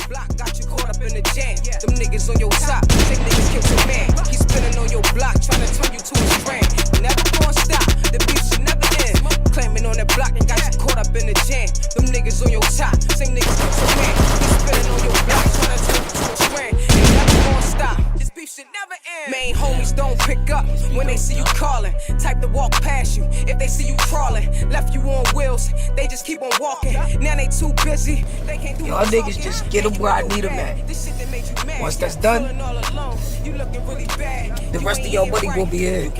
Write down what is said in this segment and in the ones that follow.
block, got you caught up in the jam. Them niggas on your top, same niggas killed your man. He's spinning on your block, trying to turn you to a strand. Never gonna stop, the beef should never end. Claiming on that block and got you caught up in the jam. Them niggas on your top, same niggas killed your man. He's spinning on your block, trying to turn you to a strand. Ain't never gonna stop, this beef should never end. Main homies don't pick up when they see you calling. Type to walk past you if they see you crawling. Left you on wheels, they just keep on walking. Now they too busy, they can't do y'all niggas just get them where I need them at. Once that's done, the rest of your money will be in.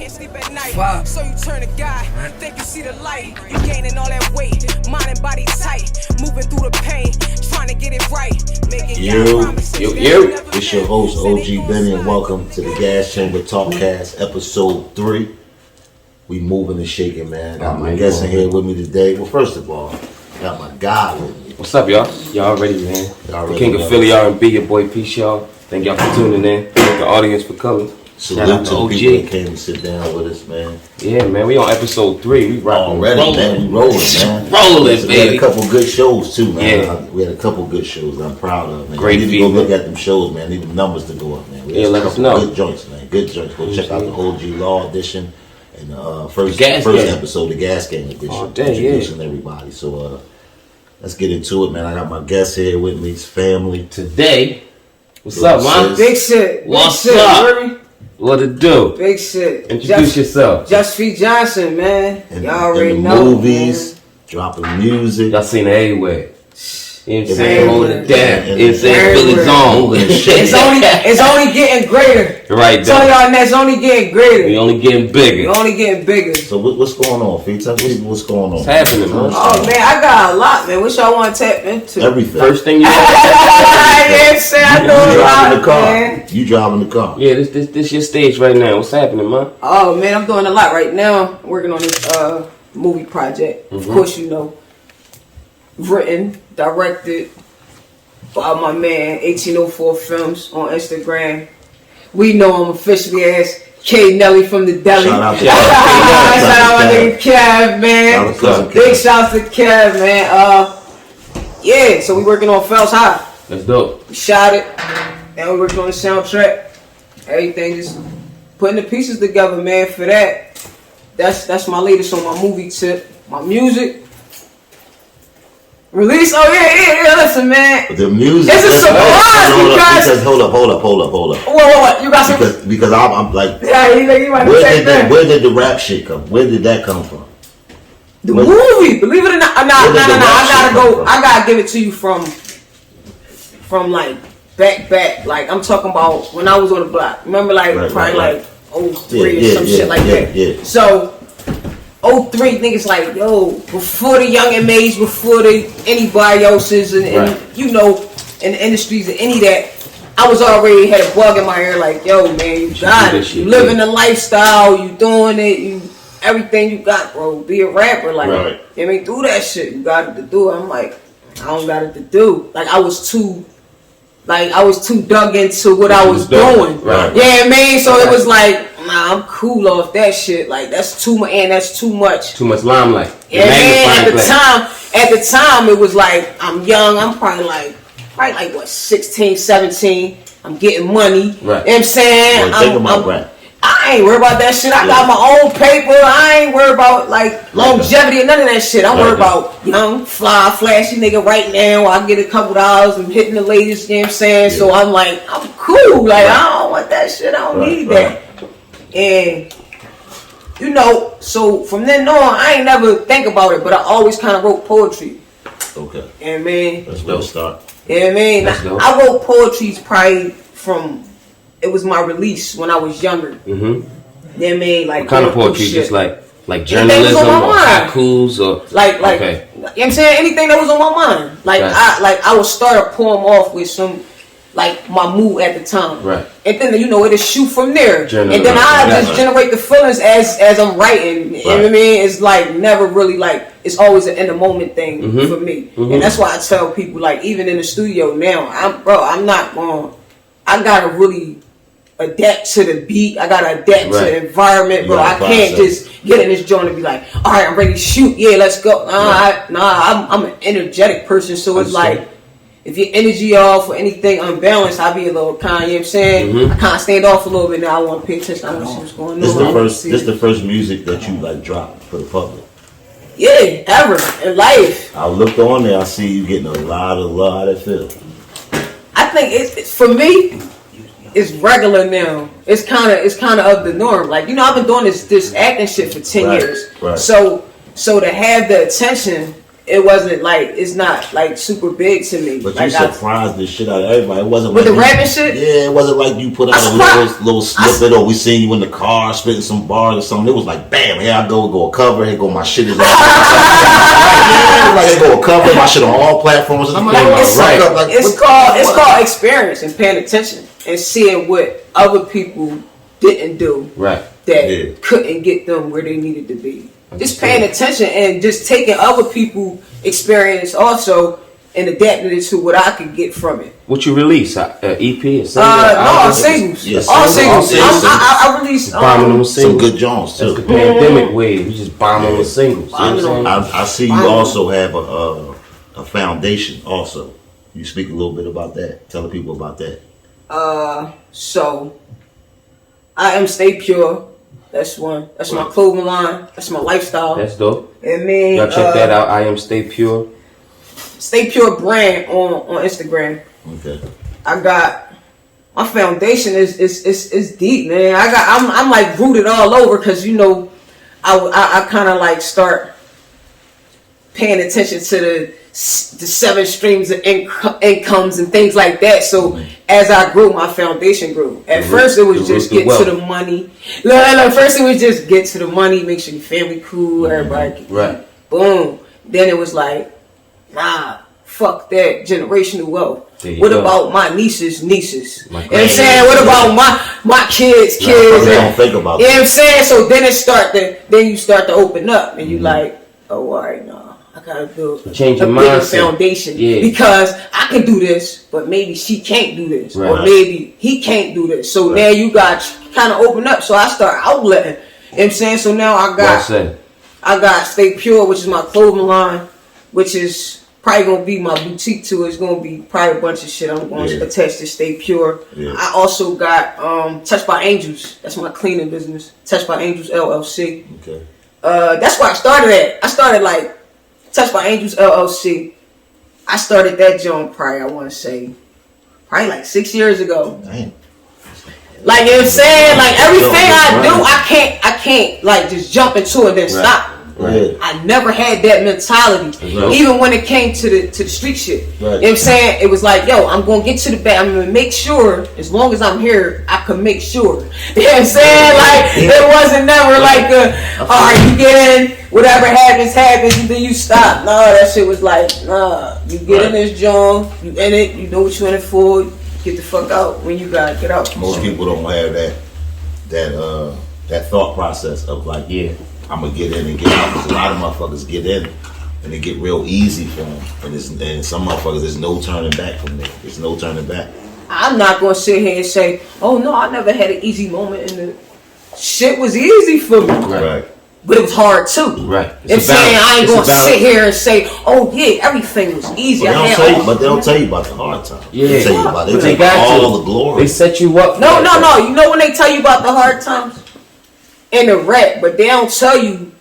Wow. So you turn a guy, think you see the light. You gaining all that weight, mind and body tight, moving through the pain, trying to get it right. Yo, it's your host OG Benny, and welcome to the Gas Chamber Talkcast, episode 3. We moving and shaking, man. Got my guest in here with me today. Well, first of all, got my guy with me. What's up, y'all? Y'all ready, man? The King of Philly R&B, your boy Peace, y'all. Thank y'all for tuning in. Thank the audience for coming. Salute to the people that came to sit down with us, man. Yeah, man. We on episode 3. We rocking already, man. We rolling, man. Rolling, baby. We had a couple good shows too, man. Yeah. We had a couple good shows that I'm proud of, man. Great feedback. Need to go look at them shows, man. Need them numbers to go up, man. Yeah, let us know. Good joints, man. Good joints. Go check out the OG Law edition and the first episode, the Gas Game edition. Oh, dang, introducing everybody. So let's get into it, man. I got my guest here with me, his family. Today, what's up, man? Big shit. What's up? What it do? Big shit. Introduce yourself. Jusfee Johnson, man. Y'all already know. Movies, man. Dropping music. Y'all seen it everywhere. You know what I'm saying? Hold it down. You know what I'm saying? Philly's on. It's only getting greater. Right there. Tell y'all that's only getting greater. We only getting bigger. We only getting bigger. So what's going on, Fee? Tell me what's going on. What's happening, man? Oh man, I got a lot, man. What y'all want to tap into? Everything. First thing you know. I know a lot, man. You driving the car. Yeah, this your stage right now. What's happening, man? Oh man, I'm doing a lot right now. I'm working on this movie project. Of course, you know. Written, directed by my man 1804 Films on Instagram. We know him officially as Kendale from the Deli. Shout out to shout out my nigga Kev, man. Big shout out to Kev, man. Yeah, so we working on Fells High. That's dope. We shot it. Now we working on the soundtrack. Everything, just putting the pieces together, man. For that, that's my latest on my movie tip. My music. Release? Oh yeah, listen, man. The music. It's a surprise because hold up. What? You got some? Because I'm like, yeah, you might where did the rap shit come? Where did that come from? The movie, believe it or not. I gotta give it to you from like back. Like I'm talking about when I was on the block. Remember, like like 03 or some shit like that. Yeah. So. 03 niggas like, yo, before the young MAs, before anybody else's, and you know, in the industries and any of that, I was already had a bug in my ear like, yo, man, you got it. You living the lifestyle, you doing it, everything you got, bro. Be a rapper, like, you know, do that shit. You got it to do. I'm like, I don't got it to do. Like, I was too dug into what I was doing. Right. Yeah, man. So it was like, nah, I'm cool off that shit. Like that's too much, and that's too much. Too much limelight. Yeah, man. At the time, it was like I'm young. I'm probably like what 16, 17. I'm getting money. Right. You know what I'm saying? I ain't worried about that shit. I got my own paper. I ain't worried about like longevity or none of that shit. I'm worried about young, fly, flashy nigga right now. I get a couple dollars and hitting the ladies. You know what I'm saying? Yeah. So I'm like, I'm cool. Like I don't want that shit. I don't need that. And you know, so from then on, I ain't never think about it, but I always kind of wrote poetry. Okay. Yeah, man. That's where to start. Yeah, man. I wrote poetry probably from. It was my release when I was younger. Mm-hmm. Yeah, man. Like what kind of poetry? Shit. Just like journalism or haikus or like. Okay. You know what I'm saying? Anything that was on my mind. Like I would start a poem off with some. Like my mood at the time, right? And then you know it'll shoot from there, and then I just generate the feelings as I'm writing. You know what I mean? It's like never really like it's always an in the moment thing for me, and that's why I tell people like even in the studio now, I'm not going. I gotta really adapt to the beat. I gotta adapt to the environment, bro. I can't just get in this joint and be like, all right, I'm ready to shoot. Yeah, let's go. I'm an energetic person, so it's like. if your energy off or anything unbalanced, I be a little kind. You know what I'm saying? I kind of stand off a little bit now. I want to pay attention. I want to see what's going on. This the first music that you like dropped for the public. Yeah, ever in life. I looked on there. I see you getting a lot of love. How that feel? I think it's for me. It's regular now. It's kind of the norm. Like, you know, I've been doing this acting shit for 10 years. Right. So to have the attention, it wasn't like, it's not like super big to me. But like, you surprised the shit out of everybody. It wasn't with like the rapping shit. Yeah, it wasn't like you put out a little snippet or we seen you in the car spitting some bars or something. It was like, bam, here I go a cover. Here go my shit is all. Like here go a cover. My shit on all platforms. And I'm like, it's called experience and paying attention and seeing what other people didn't do. Right. That couldn't get them where they needed to be. Just paying attention and just taking other people's experience also and adapting it to what I could get from it. What you release? EP? No, singles. Yes, all singles. singles. I released some good Jones too. That's the pandemic wave. You just bombing with singles. You know what I'm saying? I see you also have a foundation also. You speak a little bit about that. Tell the people about that. So I am Stay Pure. That's one. That's my clothing line. That's my lifestyle. That's dope. And man, y'all check that out. I am Stay Pure. Stay Pure brand on Instagram. Okay. I got my foundation is deep, man. I'm like rooted all over because you know I kind of like start paying attention to the 7 streams of incomes and things like that. So as I grew, my foundation grew. At first, it was just get to the money. Look, first it was just get to the money, make sure your family cool, everybody. Right. Boom. Then it was like, nah, fuck that generational wealth. What go. about my nieces? You know what I'm granny. saying? What about my kids? They don't think about you know that. what I'm saying? So then you start to open up and you like, oh, all right, nah. I gotta build a bigger foundation because I can do this, but maybe she can't do this, or maybe he can't do this. So now you got kind of open up. So I start outletting. You know what I'm saying? So now I got Stay Pure, which is my clothing line, which is probably gonna be my boutique too. It's gonna be probably a bunch of shit I'm going to attach to Stay Pure. Yeah. I also got Touched by Angels. That's my cleaning business. Touched by Angels LLC. Okay. That's where I started at. I started like Touched by Angels LLC. I started that joint probably, I want to say, probably like 6 years ago. Damn. Like, you know what I'm saying? Like, everything I do, I can't like just jump into it and then stop. Right. I never had that mentality. Even when it came to the street shit. You know what I'm saying? It was like, yo, I'm going to get to the back. I'm going to make sure, as long as I'm here, I can make sure. You know what I'm saying? Like, it wasn't never like, all right, you get in, whatever happens, and then you stop. No, that shit was like, nah, you get in this joint, you in it, you know what you're in it for, get the fuck out when you gotta get out. Most people don't have that thought process of like, I'm gonna get in and get out, because a lot of motherfuckers get in and it get real easy for them, and some motherfuckers there's no turning back from there. There's no turning back. I'm not gonna sit here and say, oh no, I never had an easy moment, and the shit was easy for me. Right. But it was hard too. Right. I'm saying I ain't gonna sit here and say, oh yeah, everything was easy. But they'll tell you about the hard time. Yeah. They tell you about they got all the glory. They set you up. No. You know when they tell you about the hard times in the rap, but they don't tell you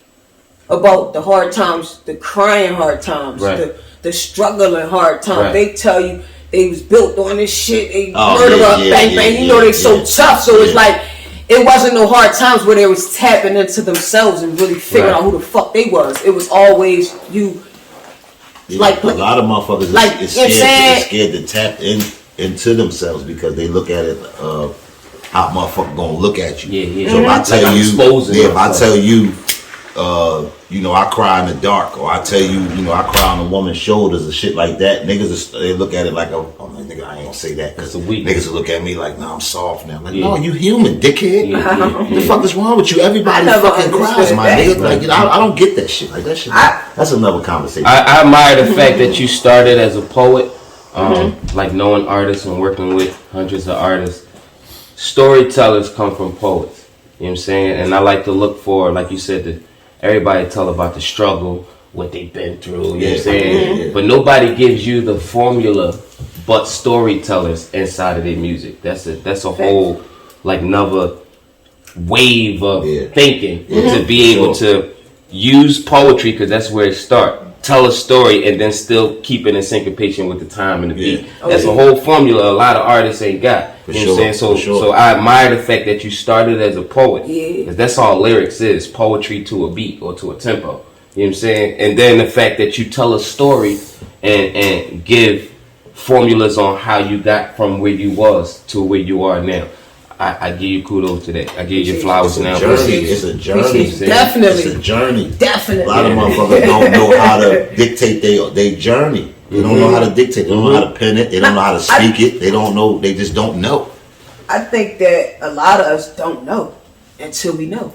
about the hard times, the crying hard times, the struggling hard times. Right. They tell you they was built on this shit. They murder up, bang. You know they so tough. So it's like it wasn't no hard times where they was tapping into themselves and really figuring out who the fuck they was. It was always you. Like a lot of motherfuckers like, is scared to tap into themselves because they look at it how motherfucker gonna look at you. Yeah. So if I tell you, I cry in the dark, or I tell you, I cry on a woman's shoulders and shit like that, niggas they look at it like, oh nigga, I ain't gonna say that because niggas will look at me like, no, I'm soft now. Like, no, you human, dickhead. What the fuck is wrong with you? Everybody fucking cries, my nigga. Like, I don't get that shit. Like that shit. That's another conversation. I admire the fact that you started as a poet, like knowing artists and working with hundreds of artists. Storytellers come from poets. You know what I'm saying? And I like to look for, like you said, everybody tell about the struggle, what they've been through, you know what I'm saying? But nobody gives you the formula but storytellers inside of their music. That's a whole like another wave of thinking to be able to use poetry, because that's where it starts. Tell a story and then still keep it in syncopation with the time and the beat. That's a whole formula a lot of artists ain't got. You know what I'm saying? So I admire the fact that you started as a poet. Because that's all lyrics is, poetry to a beat or to a tempo. You know what I'm saying? And then the fact that you tell a story and give formulas on how you got from where you was to where you are now. I give you kudos to that. I give you your flowers now. It's a journey. Definitely. It's a journey. Definitely. A lot of motherfuckers don't know how to dictate their journey. They don't know how to dictate. They don't know how to pen it. They don't know how to speak it. They don't know. They just don't know. I think that a lot of us don't know until we know.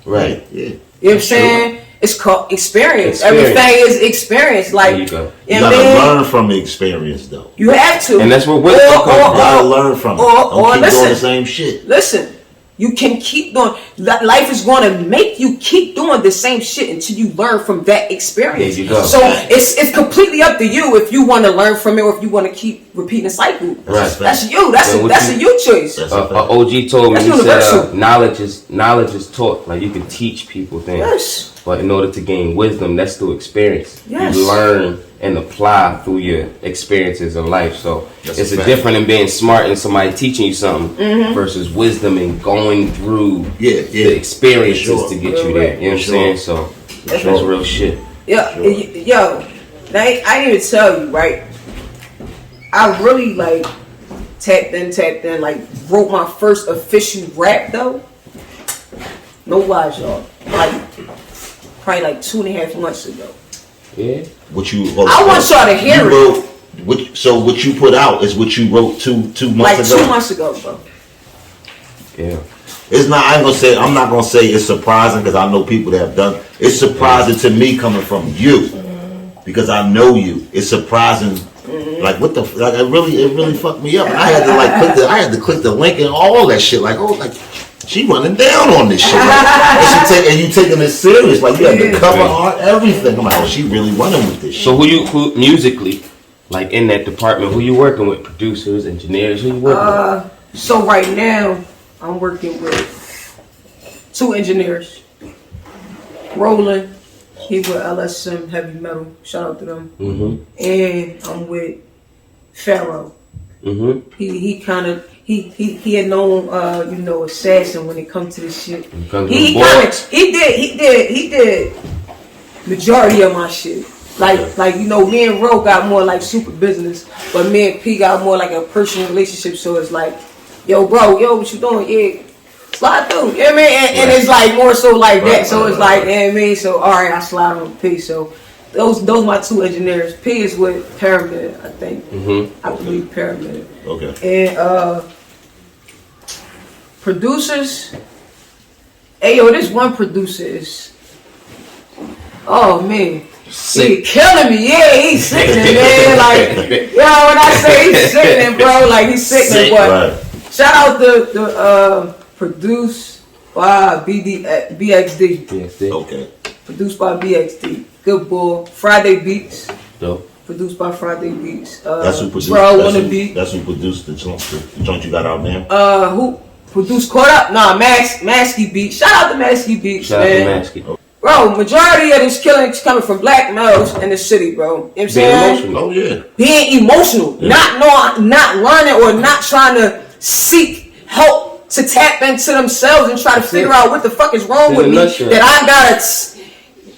Right. Yeah. You know what I'm saying? It's called experience. Everything is experience. Like, there you go. You gotta learn from the experience, though. You have to. And that's what wisdom comes from. You gotta learn from it. Don't keep listen, doing the same shit. Listen, you can keep doing. Life is going to make you keep doing the same shit until you learn from that experience. There you go. So it's completely up to you if you want to learn from it or if you want to keep repeating the cycle. Right. That's you. That's a you choice. OG told me, That's he universal. said knowledge is taught. Like, you can teach people things. Yes. But in order to gain wisdom, that's through experience. Yes. You learn and apply through your experiences in life. So That's it's a fact. different than being smart and somebody teaching you something versus wisdom and going through the experiences to get you there. You know what I'm saying? So that's real shit. Yeah, yo, I didn't even tell you, right? I really like tapped in, like wrote my first official rap though. No lies, y'all. Like probably like 2.5 months ago. Yeah. I want y'all to hear it. So what you put out is what you wrote two months ago? Like 2 months ago, bro. Yeah. It's not. I'm not gonna say it's surprising because I know people that have done. It's surprising to me coming from you because I know you. It's surprising. Like what the? Like it really fucked me up. And I had to click the link and all that shit. Like she running down on this shit. Like, and you taking this serious. Like you had the cover art, everything. I'm like, she really running with this shit. So who musically, like in that department, who you working with? Producers, engineers, who you working with? So right now I'm working with 2 engineers. Roland, he with LSM Heavy Metal. Shout out to them. And I'm with Pharaoh. He had known assassin when it comes to this shit. He did majority of my shit. Like me and Ro got more like super business, but me and P got more like a personal relationship. So it's like, yo, bro, what you doing? Yeah, slide through. You know what I mean? And it's like more so like that. So it's like, you know what I mean? So all right, I slide on P. So those my 2 engineers. P is with Pyramid, I think. I believe Pyramid. Okay. And producers. Hey yo, this one producer is. Oh man. He killing me. Yeah, he's sickening, man. Like, yo, when I say he's sickening, bro, like he's sickening. But shout out to Produced by BXD. Okay. Produced by BXD. Good boy. Friday Beats. Dope. Produced by Friday Beats. That's who produced. That's who produced the joint you got out there. Who produced Caught Up? Nah, Maskey Beats. Shout out to Maskey Beats, Shout man. out to Maskey. Bro, majority of this killing is coming from black males in the city, bro. You know what I'm saying? Oh yeah. Being emotional, not learning or not trying to seek help to tap into themselves and try to figure out what the fuck is wrong with me that I gotta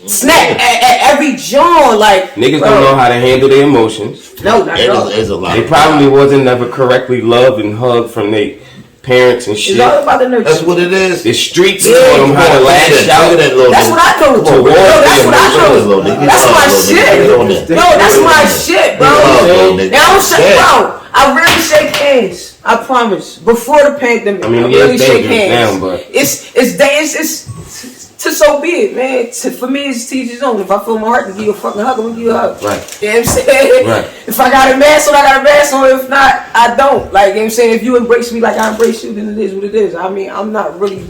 snap at every joint. Like niggas don't know how to handle their emotions. No, not at all. There's a lot. They probably wasn't never correctly loved and hugged from their parents and shit. It's all about the nurture. That's what it is. The streets taught them how to lash out. That's what I know. That's what I know. That's my shit. No, that's my shit, bro. Now I'm saying, bro, I really shake hands. I promise. Before the pandemic, I really shake hands. Now, but it's to so be it, man. For me, it's teach his own. If I feel my heart to give you a fucking hug, I'm gonna give you a hug. Right. You know what I'm saying? Right. If I got a mask on, I got a mask on. If not, I don't. Like, you know what I'm saying? If you embrace me like I embrace you, then it is what it is. I mean, I'm not really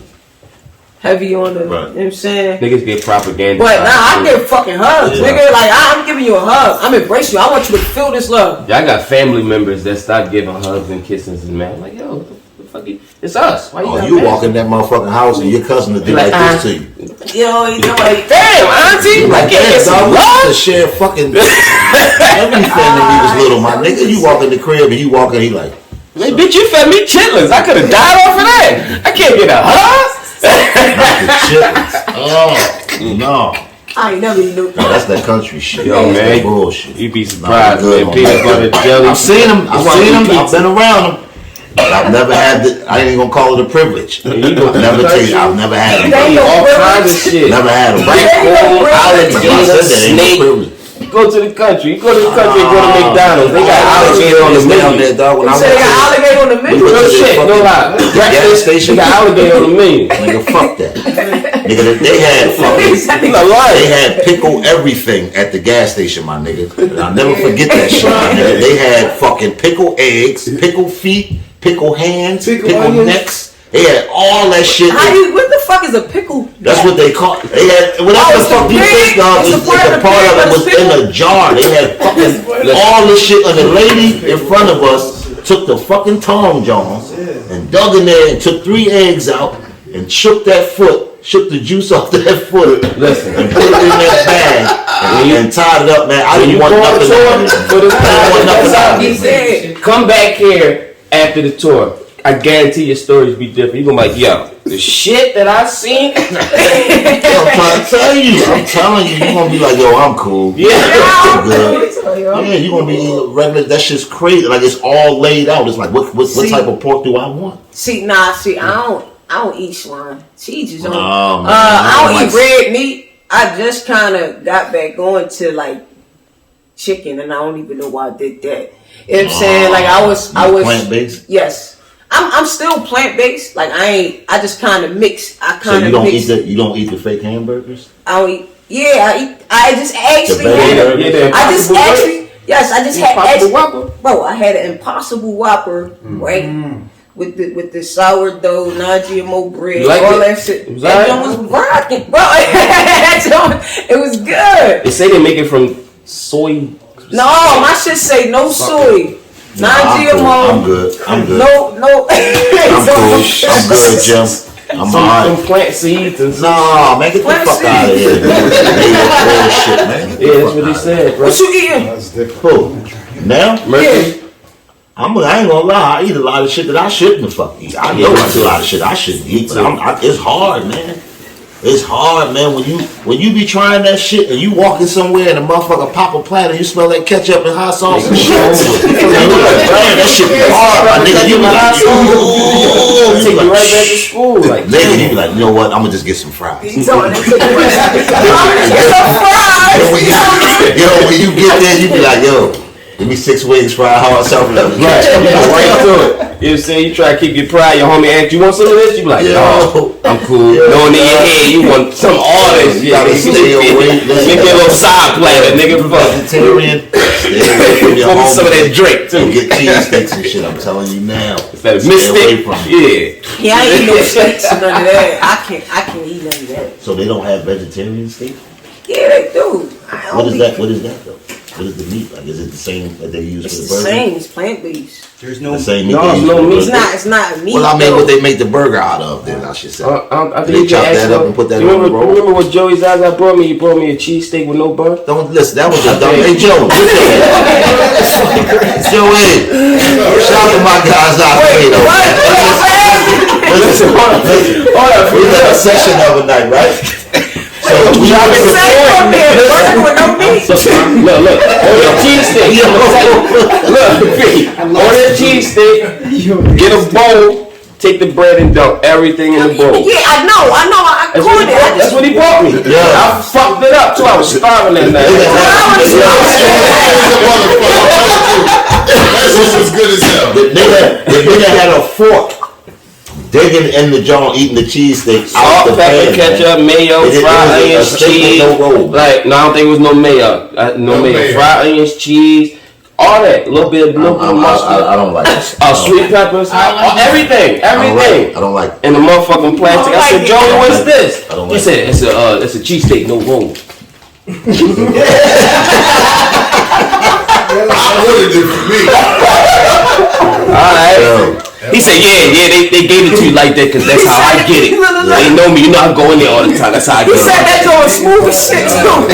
heavy on the, Right. you know what I'm saying? Niggas get propaganda. But I give fucking hugs, nigga. Like, I'm giving you a hug. I'm embracing you. I want you to feel this love. Y'all got family members that stop giving hugs and kisses and man. Like, yo, what the fuck it's us. Why You walk in that motherfucking house and your cousin will do like this to you. Yo, you know, like, damn, auntie, I can't get some love. To share fucking everything that we was little, my nigga. You walk in the crib and you walk in, he like, man, bitch, you fed me chitlins. I could have died off of that. I can't get a hug. not the chitlins. Oh, no. I ain't never knew. No, that's that country shit. Yo, That's man, that bullshit. you'd be surprised, Nah, man. Peanut butter jelly. I've seen them. I've been around them. But I've never had the. I ain't even gonna call it a privilege. I've never had them. All kinds of shit. Never had them. Alligator, snake. You go to the country. You go to the country and go to McDonald's. They got alligator on the menu. Dog, when I You said they got alligator on the menu? Real shit, no lie. Gas station. They got alligator on the menu. Nigga, fuck that. Nigga, they had fucking. They had pickle everything at the gas station, my nigga. And I'll never forget that shit, my nigga. They had fucking pickle eggs, pickle feet, pickle hands, pickle necks. They had all that shit. What the fuck is a pickle? That's what they call. They had whatever the fuck you think, dog. The part of it was in a jar. They had fucking all this shit. And the lady in front of us took the fucking Tom Jones and dug in there and took 3 eggs out and shook that foot, shook the juice off that foot. Listen, and put it in that bag and tied it up, man. I didn't want nothing out of it. Come back here after the tour. I guarantee your stories be different. You gonna be like, yo, the shit that I seen. I'm trying to tell you. I'm telling you, you're gonna be like, yo, I'm cool. Yeah, I'm good. Yeah, you're gonna be regular. That shit's crazy. Like it's all laid out. It's like, what type of pork do I want? I don't eat swine. Cheese is on. I don't eat red meat. I just kind of got back going to like chicken, and I don't even know why I did that. You know what I'm saying? Like I was plant-based. Yes. I'm still plant based. Like I just kind of mix. So you don't eat the fake hamburgers? I don't eat. Yeah, I just actually. I just had. Bro, I had an Impossible Whopper, right? With the sourdough, non-GMO bread, all that shit. That joint was rocking, bro. It was good. They say they make it from soy. No, my shit say no soy. Non-GMO. I'm good. No. I'm good, Jim. I'm alright. Some plant seeds and no, man, get the fuck out of here. Bullshit, man. Yeah, that's what he said, bro. What you eating? Who? Now? Mercury? I ain't gonna lie. I eat a lot of shit that I shouldn't have fucking eat. I know I do a lot of shit I shouldn't eat, but it's hard, man. It's hard, man. When you be trying that shit and you walking somewhere and a motherfucker pop a platter, you smell that ketchup and hot sauce and shit. That shit be hard, my nigga. You be like, take you right back to school. Like, nigga, you be like, you know what? I'm gonna just get some fries. When you get there, you be like, yo, give me 6 wings, fried hard sauce. right to it. You know what I'm saying? You try to keep your pride. Your homie asks, you want some of this? You be like, no, I'm cool. Knowing in your head, you want some all this. You gotta stay away. Make your little side platter, nigga. Vegetarian. Give some of that drink, too. Get cheese steaks and shit, I'm telling you now. Stay away from it. Yeah, I ain't eat no steaks and none of that. I can't eat none of that. So they don't have vegetarian steak? Yeah, they do. What is that though? What is the meat? Like, is it the same that they use for the burger? It's the same. It's plant-based. There's no the same meat. No meat. It's not meat. Well, I mean, what they make the burger out of, then I should say. I They chop that up and put that on the roll. Remember what Joey Zaza brought me? He brought me a cheesesteak with no bun. Don't listen. That was a dumb. Hey, Joe. Joey. Shout out to my guys out there. Listen. We had a session the other night, right? So we Look, on that cheesesteak. On that cheesesteak, get a bowl, take the bread and dump everything in the bowl. Yeah, I know. I caught it. That's what he bought me. Yeah. I fucked it up too. I was starving that night. That's just as good as hell. The nigga had a fork digging in the jar, eating the cheesesteak. Salt, pepper, ketchup, mayo, fried onions, cheese. No roll. Like, no, I don't think it was no mayo. No mayo. Fried onions, cheese, All that, a little bit of mustard. I don't like it. Sweet peppers, everything. I don't like it. In the motherfucking plastic. I said, Joey, what's this? I don't He like said, it's a cheesesteak, no roll. I ordered it for me. Alright. He said, they gave it to you like that because that's how I get it. They know me, you know I go in there all the time. That's how I get it. He said that joint smooth as shit too.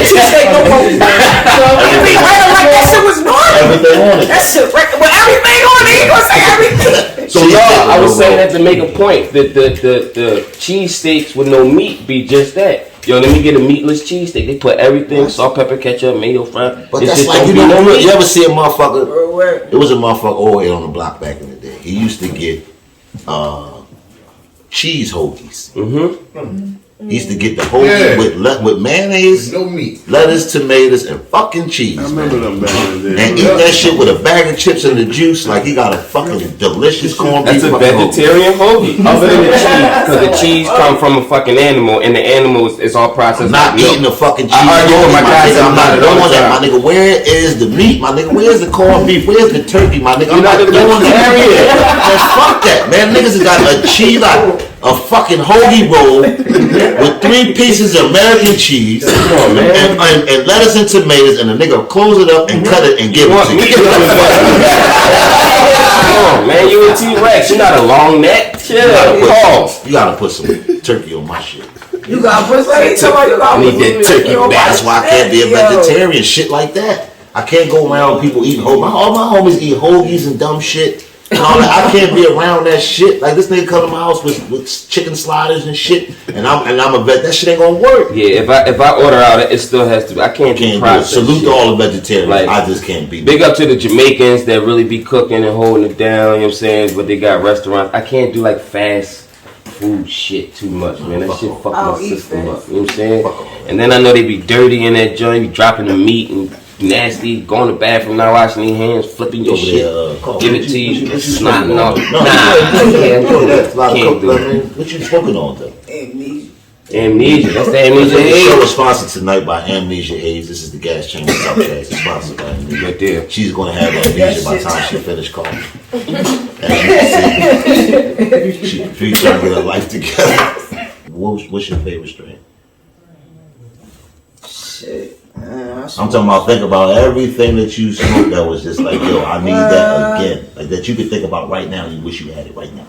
Cheesesteak no more. Everything right like that shit was normal. Everything on it. That shit right, but everything on it, he gonna say everything. So y'all, I was saying that to make a point that the cheesesteaks with no meat be just that. Yo, let me get a meatless cheesesteak. They put everything, salt, pepper, ketchup, mayo, fry. But It's that's just like, don't you be know, no meat. you ever see a motherfucker? Word. It was a motherfucker old head on the block back in the day. He used to get cheese hoagies. He used to get the hoagie with mayonnaise, No meat. lettuce, tomatoes, and fucking cheese. I remember them back in the day. And eat that shit with a bag of chips and the juice like he got a fucking delicious corned beef. That's a fucking hoagie. vegetarian hoagie. Other than the cheese, because the cheese come from a fucking animal, and the animal is all processed. I'm not like eating the milk. fucking cheese. I argue with my guys nigga. I'm not about it all doing the that, my time. nigga. Where is the meat, my nigga? Where's the corned beef? Where's the turkey, my nigga? I'm You're not a doing that. vegetarian. Man, fuck that, man. Niggas has got a cheese, like a fucking hoagie roll with 3 pieces of American cheese and lettuce and tomatoes, and the nigga close it up and cut it and give it to you. Come on, man, you a T-Rex. You're not a long neck. Pause. You gotta put some turkey on my shit. You got pussy. You got need that turkey back. That's why I can't be a vegetarian. Shit like that. I can't go around with people eating hoagies. All my homies eat hoagies and dumb shit. And all that. I can't be around that shit. Like this nigga come to my house with chicken sliders and shit, and I'm a vet. That shit ain't gonna work. Yeah, if I order out, it still has to. I can't do processed Salute shit. to all the vegetarians. Like, I just can't be. Big up to the Jamaicans that really be cooking and holding it down. You know what I'm saying? But they got restaurants. I can't do like fast food shit too much, man. That shit fuck my system up. You know what I'm saying? And then I know they be dirty in that joint, be dropping the meat and nasty, going to the bathroom, not washing their hands, flipping your shit, give it to you, snotting off. Nah, can't do it. What you smoking on though? Amnesia, that's the amnesia The show age. is sponsored tonight by Amnesia AIDS. This is the Gas Chamber Talkcast. It's sponsored by Amnesia. Right there. She's going to have amnesia by the time she finishes calling. As you can see, she's trying to get her life together. What's your favorite strain? Shit. I'm talking about, think about everything that you smoked that was just like, yo, I need that again. Like that you could think about right now and you wish you had it right now.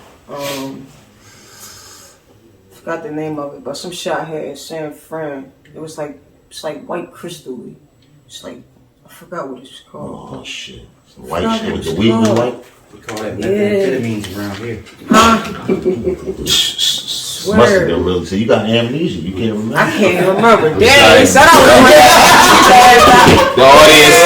Forgot the name of it, but some shit I had in San Fran. It's like white crystal. It's like, I forgot what it's called. Oh shit. Some white shit with the weed was white. We call that methamphetamines around here. Must have been really. So you got amnesia. You can't remember. I can't remember. Damn, so that was The audience.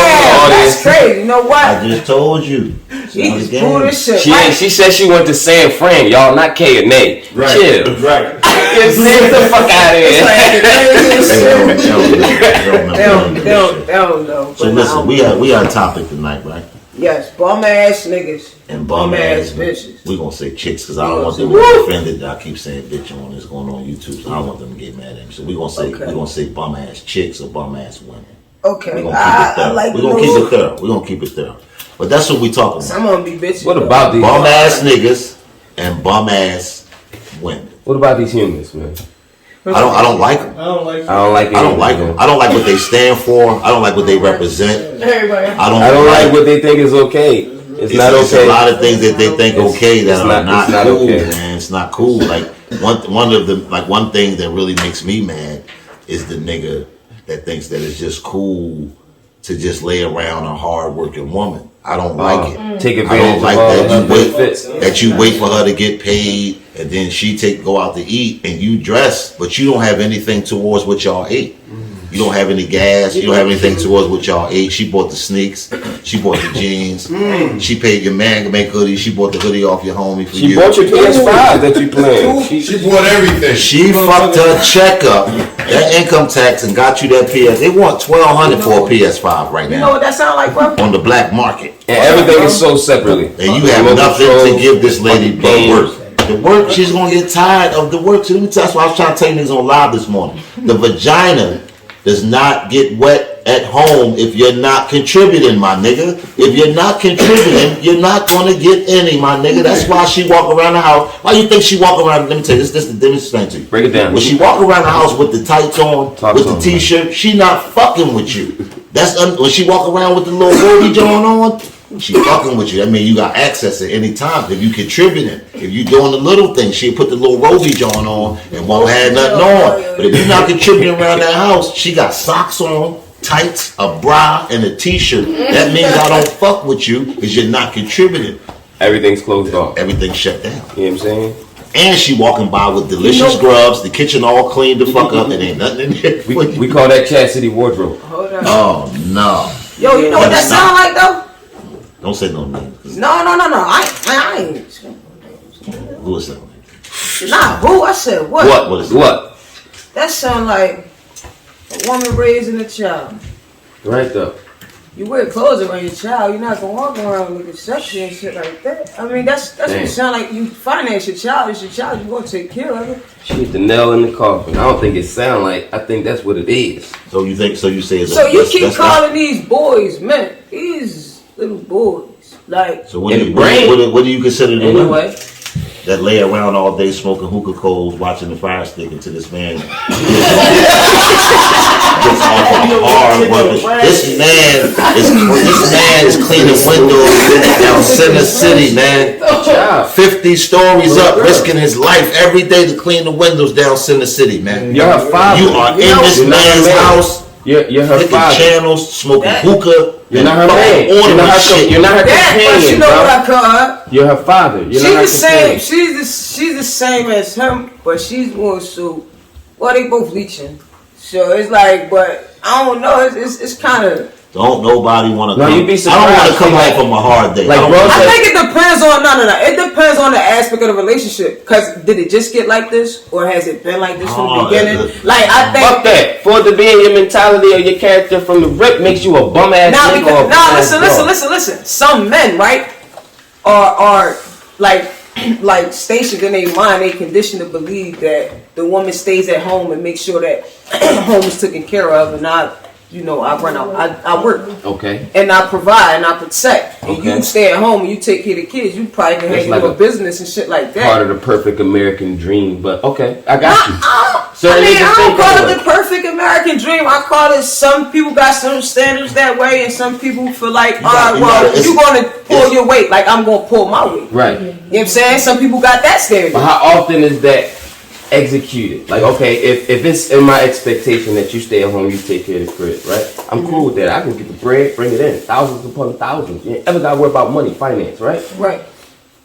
that's crazy. You know what? I just told you. He just blew this shit. She said she went to San Fran, y'all, not K and A. Right. Chill. Right. Get the fuck out of here. They don't know. So listen, we are topic tonight, right? Yes, bum ass niggas And bum ass bitches. We gonna say chicks because I don't want them to get offended that I keep saying bitch on this going on YouTube. So I don't want them to get mad at me. So we gonna say bum ass chicks or bum ass women. Okay, We gonna keep keep it thorough. We gonna keep it thorough. But that's what we talking about. I'm gonna be bitches. What about these? Bum ass niggas and bum ass women. What about these humans, man? I don't like them. I don't like it. I don't like them. I don't like what they stand for. I don't like what they represent. I don't like what they think is okay. It's not It's okay. a lot of things that they think okay that are not cool, okay. man. It's not cool. Like one thing that really makes me mad is the nigga that thinks that it's just cool to just lay around a hard working woman. I don't like it. Take I advantage don't like of all that her you wait benefits. that you wait for her to get paid and then she go out to eat and you dress, but you don't have anything towards what y'all ate. You don't have any gas. You don't have anything towards what y'all ate. She bought the sneaks. She bought the jeans. She paid your man to make hoodies. She bought the hoodie off your homie for you. She bought your PS5 that you playing. She bought everything. She fucked her check up, that income tax, and got you that PS. They want $1,200 for a PS5 right You know now what that sound like, bro? on the black market, And everything is sold separately. and you have Remote nothing control, to give this lady but games. work. The work, she's gonna get tired of the work. So let me tell you, that's why I was trying to tell you niggas on live this morning. The vagina does not get wet at home if you're not contributing, my nigga. If you're not contributing, you're not gonna get any, my nigga. That's why she walk around the house. Why you think she walk around? Let me tell you this. Let me explain to you. Break it down. When she walk around the house with the tights on, with the t-shirt, she not fucking with you. That's when she walk around with the little booty joint on. She fucking with you. That mean you got access at any time. If you contributing, if you doing the little things, she'll put the little Roby joint on and won't have nothing on. But if you're not contributing around that house, she got socks on, tights, a bra, and a t-shirt. That means I don't fuck with you because you're not contributing. Everything's closed off. Everything's shut down. You know what I'm saying? And she walking by with delicious grubs, the kitchen all cleaned the fuck up, and ain't nothing in there. We call that Chastity wardrobe. Hold on. Oh no. Yo, you know what that sound like though? Don't say no names. No. I ain't. Who is that? Nah, who? I said what? What is What? That sound like a woman raising a child. Right though. You wear clothes around your child, you're not gonna walk around looking sexy and shit like that. I mean, that's what it sound like. You finance your child, it's your child, you're gonna take care of it. She hit the nail in the coffin. I don't think it sound like. I think that's what it is. So you think? So you say? So you keep calling these boys, man, these little boys, like. So what do you consider the women Anyway. that lay around all day smoking hookah coals, watching the fire stick until this man gets off on hard work? This man is cleaning windows down Center City, man. 50 stories up, risking his life every day to clean the windows down Center City, man. You're her father. You are in this man's house. You're her Hitting father. channels, smoking hookah. You're not her man. You're not her companion, but you know bro. what I call her? You're her father. You're not her She's the same. companion. She's the same as him, but she's more so. Well, they both leeching, so it's like. But I don't know. It's kind of. Don't nobody want to No, come. you'd be I don't want to surprised, come like- home from a hard day. like I don't bro wanna- I said- think it depends on It depends on the aspect of the relationship. Cause did it just get like this, or has it been like this from the beginning? Like I think. Fuck that. For it to be in your mentality or your character from the rip makes you a bum ass Now, nigga. or a because, bum ass dog. listen. Some men, right, are like stationed in their mind. They conditioned to believe that the woman stays at home and makes sure that home is taken care of, and I run out. I work. Okay. And I provide and I protect. And Okay. you stay at home and you take care of the kids. You probably can It's handle like your a business and shit like that. Part of the perfect American dream, but okay, I got you. I don't call it the perfect American dream. I call it some people got some standards that way, and some people feel like, all right, you're going to pull your weight like I'm going to pull my weight. Right. You know what I'm saying? Some people got that standard. But how often is that executed? Like, okay, if it's in my expectation that you stay at home, you take care of the crib, right? I'm cool with that. I can get the bread, bring it in. Thousands upon thousands. You ain't ever got to worry about money, finance, right? Right.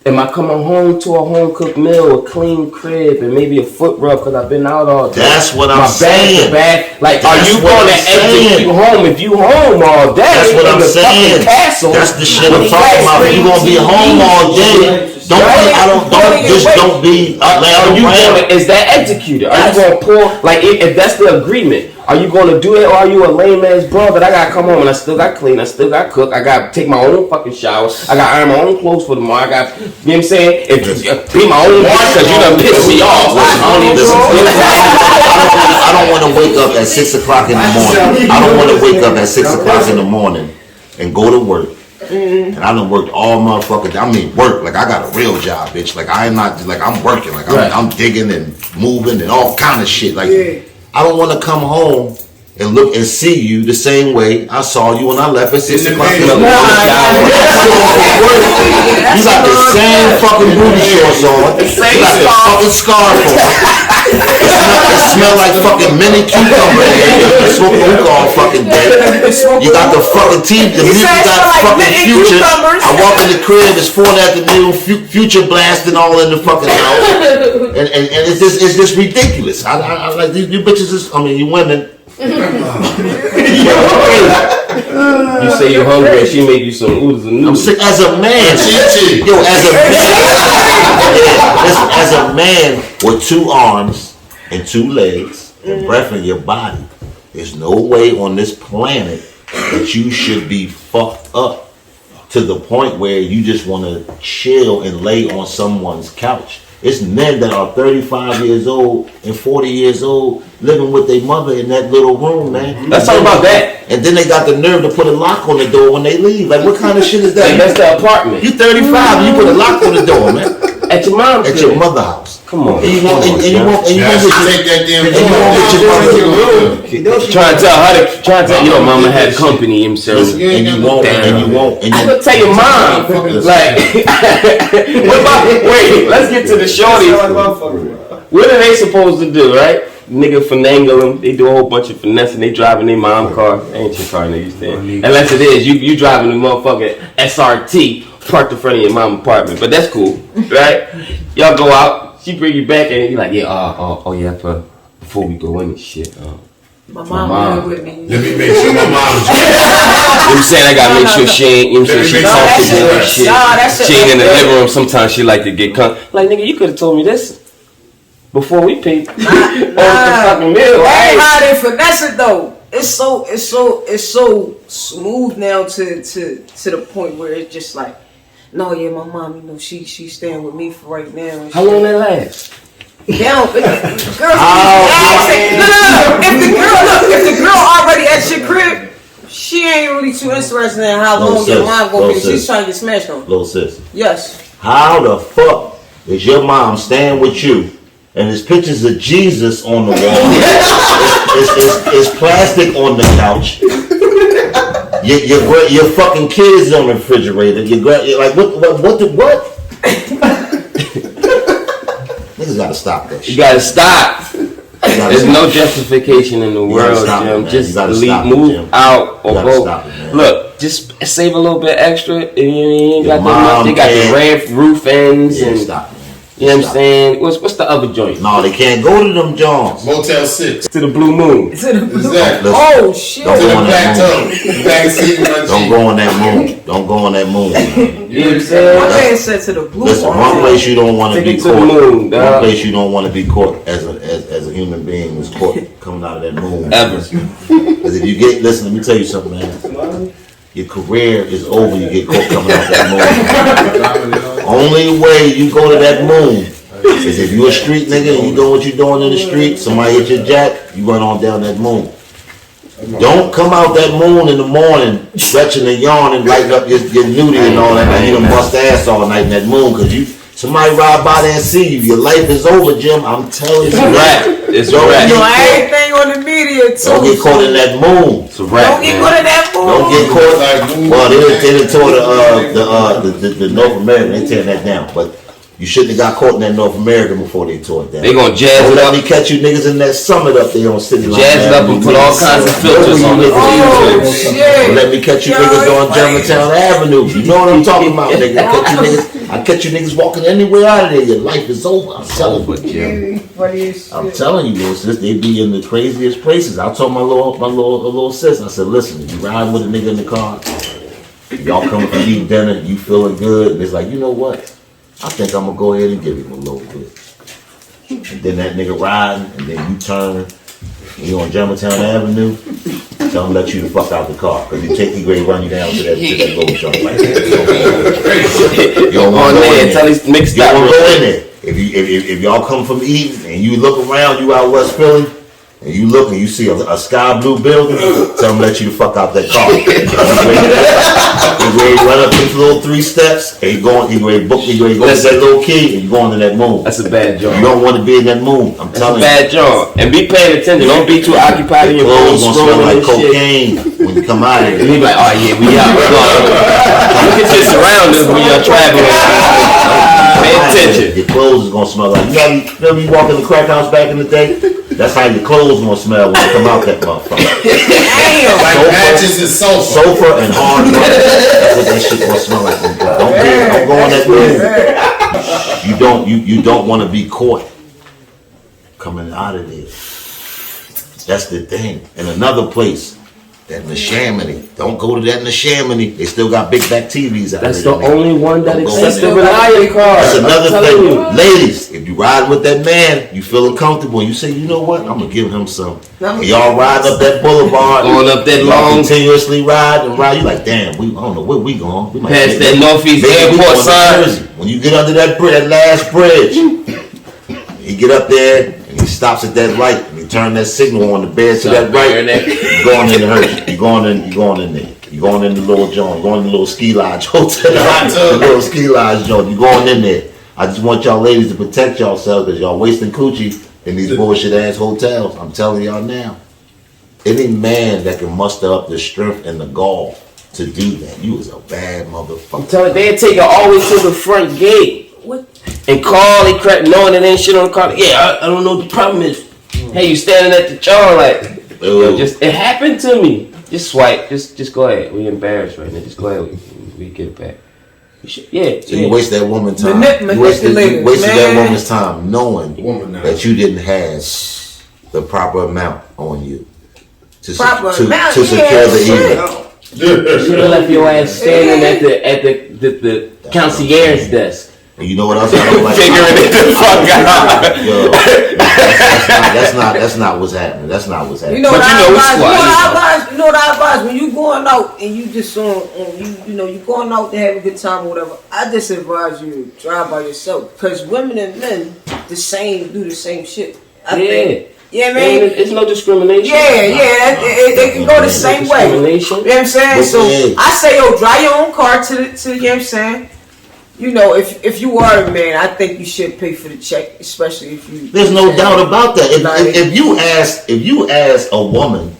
Am I coming home to a home cooked meal, a clean crib, and maybe a foot rub because I've been out all day? That's what I'm saying. Like, That's are you what going to I'm saying. execute home if you home all day? That's what in I'm the saying. fucking Castle, That's the shit I'm with talking about. flat If you gonna be screens, home all day, don't be Are you gonna, is that executed? Are you gonna pull, like, if that's the agreement, are you gonna do it, or are you a lame ass bro that I gotta come home and I still got clean, I still got cook, I gotta take my own fucking shower, I gotta iron my own clothes for tomorrow, I got, you know what I'm saying? Be my own boss because you done pissed me off. I don't want to wake up at 6 o'clock in the morning. I don't want to wake up at 6 o'clock in the morning and go to work. And I done worked all motherfucking. I mean, work like I got a real job, bitch. Like I'm not like I'm working. Like I'm digging and moving and all kind of shit. Like I don't want to come home and look and see you the same way I saw you when I left at 6 o'clock in the morning. You got the same fucking booty shorts on. You got the fucking scarf on. It smell like fucking mini cucumber. You smoking hookah all fucking day. You got the fucking TV. The music got fucking Future. I walk in the crib. It's 4 in the afternoon. Future blasting all in the fucking house. And it's just ridiculous. I like you bitches. You women. You say you're hungry and she make you some oodles and I'm noodles. sick as a man. Yo, as a man with 2 arms and 2 legs and breath in your body, there's no way on this planet that you should be fucked up to the point where you just want to chill and lay on someone's couch. It's men that are 35 years old and 40 years old living with their mother in that little room, man. Let's talk about that. And then they got the nerve to put a lock on the door when they leave. Like, what kind of shit is that? Like, that's the apartment. You 35 and you put a lock on the door, man. At your mom's At your mother house. Come on. And you want Now she take that damn Trying to tell you know, mama had company himself. and you won't. I could tell your mom. Like, what about, wait, let's get to the shorties. What are they supposed to do, right? Nigga finagle them. They do a whole bunch of finessing. They driving their mom car. Ain't your car, nigga. Unless it is. You driving the motherfucking SRT parked in front of your mom's apartment. But that's cool, right? Y'all go out. She bring you back and you like, yeah, yeah, before we go in this shit. My mom with me. Let me make sure my mom's You know what I'm saying? I gotta make sure she ain't, you know what I'm saying, she comfortable and shit. She ain't in the living room. Sometimes she like to get like, nigga, you could have told me this before we paid the fucking meal. That's how they finesse it though. It's so smooth now to the point where it's just like, no, yeah, my mom, you know, she's staying with me for right now. And How long that last? Girls, if the girl already at your crib, she ain't really too interested in how long your mom gonna be. She's trying to get smashed on. Little sis. Yes. How the fuck is your mom staying with you and there's pictures of Jesus on the wall? It's plastic on the couch. Your fucking kids on the refrigerator. You're like, what? Niggas gotta stop that shit. You gotta stop. There's no justification in the world, Jim. Just move out or go. Look, just save a little bit extra. You ain't got that much. They got the red roof ends and. You know what I'm saying? What's the other joint? No, they can't go to them joints. Motel 6. To the Blue Moon. Exactly. Oh shit. Don't go on that moon. Don't go on that moon. Don't go on that moon. You know what I'm saying? My man said to the Blue Moon. Listen, one place you don't want to be caught. One place you don't want to be caught as a human being is caught coming out of that moon. Ever. Because if you get, listen, let me tell you something, man. Your career is over. You get caught coming out that moon. Only way you go to that moon is if you a street nigga and you doing what you doing in the street. Somebody hit your jack, you run on down that moon. Don't come out that moon in the morning, stretching and yawning, lighting up your nudie and all that, and you done bust ass all night in that moon because somebody ride by there and see you. Your life is over, Jim. I'm telling you. It's a wrap. You know, everything on the media too. Don't get caught in that moon. It's a wrap. Don't get caught in that moon. Don't get caught. Well, they tore the North American. They tearing that down, but you shouldn't have got caught in that North American before they tore it down. They gonna jazz Don't it let up. me catch you niggas in that summit up there on City Line. Jazz it up and put all kinds of filters on it. Oh shit. Don't let me catch you niggas on Germantown Avenue. You know what I'm talking about, nigga. I catch you niggas walking anywhere out of there. Your life is over. I'm telling you. I'm telling you, little sis, they be in the craziest places. I told my little sis, I said, listen, if you riding with a nigga in the car, y'all coming to eat dinner, you feeling good, and it's like, you know what? I think I'm gonna go ahead and give him a little bit. And then that nigga riding, and then you turn, and you on Germantown Avenue, tell him let you the fuck out the car. Cause he ready to run you down to that little joint like that. You don't want to go in there. You don't want to go in there. If y'all come from eating and you look around, you out West Philly, and you look and you see a sky blue building, tell them let you the fuck out that car. He ready to run up these little 3 steps, and he ready to go to that little key, and you go into that moon. That's a bad job. You don't want to be in that moon. I'm telling you. That's a bad job. And be paying attention. Don't be too occupied in your phone. Clothes gonna smell like cocaine when you come out of And it. he be like, oh yeah, we out. Look at your surroundings when you're traveling. Pay attention. Your clothes is gonna smell like. You know you walk in the crack house back in the day? That's how your clothes gonna smell when you come out that motherfucker. Damn. Like matches and sulfur. Sulfur and hard rock. That's what that shit gonna smell like. Don't go on that moon. You don't want to be caught coming out of there. That's the thing. And another place, that Neshaminy. Don't go to that Neshaminy. They still got big back TVs out there. That's the only one that accepts the there. Reliant card. That's another thing. Ladies, if you ride with that man, you feeling comfortable, and you say, you know what, I'm going to give him some. And y'all ride up that boulevard. Going up that y'all long. continuously ride. You like, damn, I don't know where we going. We might Past that Northeast Airport sign. When you get under that last bridge, He get up there and he stops at that light and he turn that signal on the bed to that right. You going in the Hershey. You going in there. You going in the little joint. You going in the little ski lodge hotel. The little ski lodge joint. You going in there. I just want y'all ladies to protect yourselves because y'all wasting coochie in these bullshit ass hotels. I'm telling y'all now. Any man that can muster up the strength and the gall to do that, you is a bad motherfucker. I'm telling you, they'd take it all the way to the front gate. What? And call, they crack, knowing it ain't shit on the car. Yeah, I don't know what the problem is. Hey, you standing at the jar like, yo, just it happened to me. Just swipe, just go ahead. We embarrassed right now. Just go ahead. We get it back. You waste that woman's time. You wasted that woman's time knowing that you didn't have the proper amount on you to secure the evening. You should have left your ass standing at the concierge desk. And you know what else I don't like? Figuring it the fuck out. Yo, that's not what's happening. That's not what's happening. You know what I advise? You know what I advise? When you going out and you just you going out to have a good time or whatever, I just advise you to drive by yourself. Because women and men do the same shit. I think. Yeah, man. It's no discrimination. Yeah. They can go the same way. You know what I'm saying? So I say, drive your own car to you know what I'm saying? You know, if you are a man, I think you should pay for the check, especially if you. There's no doubt about that. If you ask a woman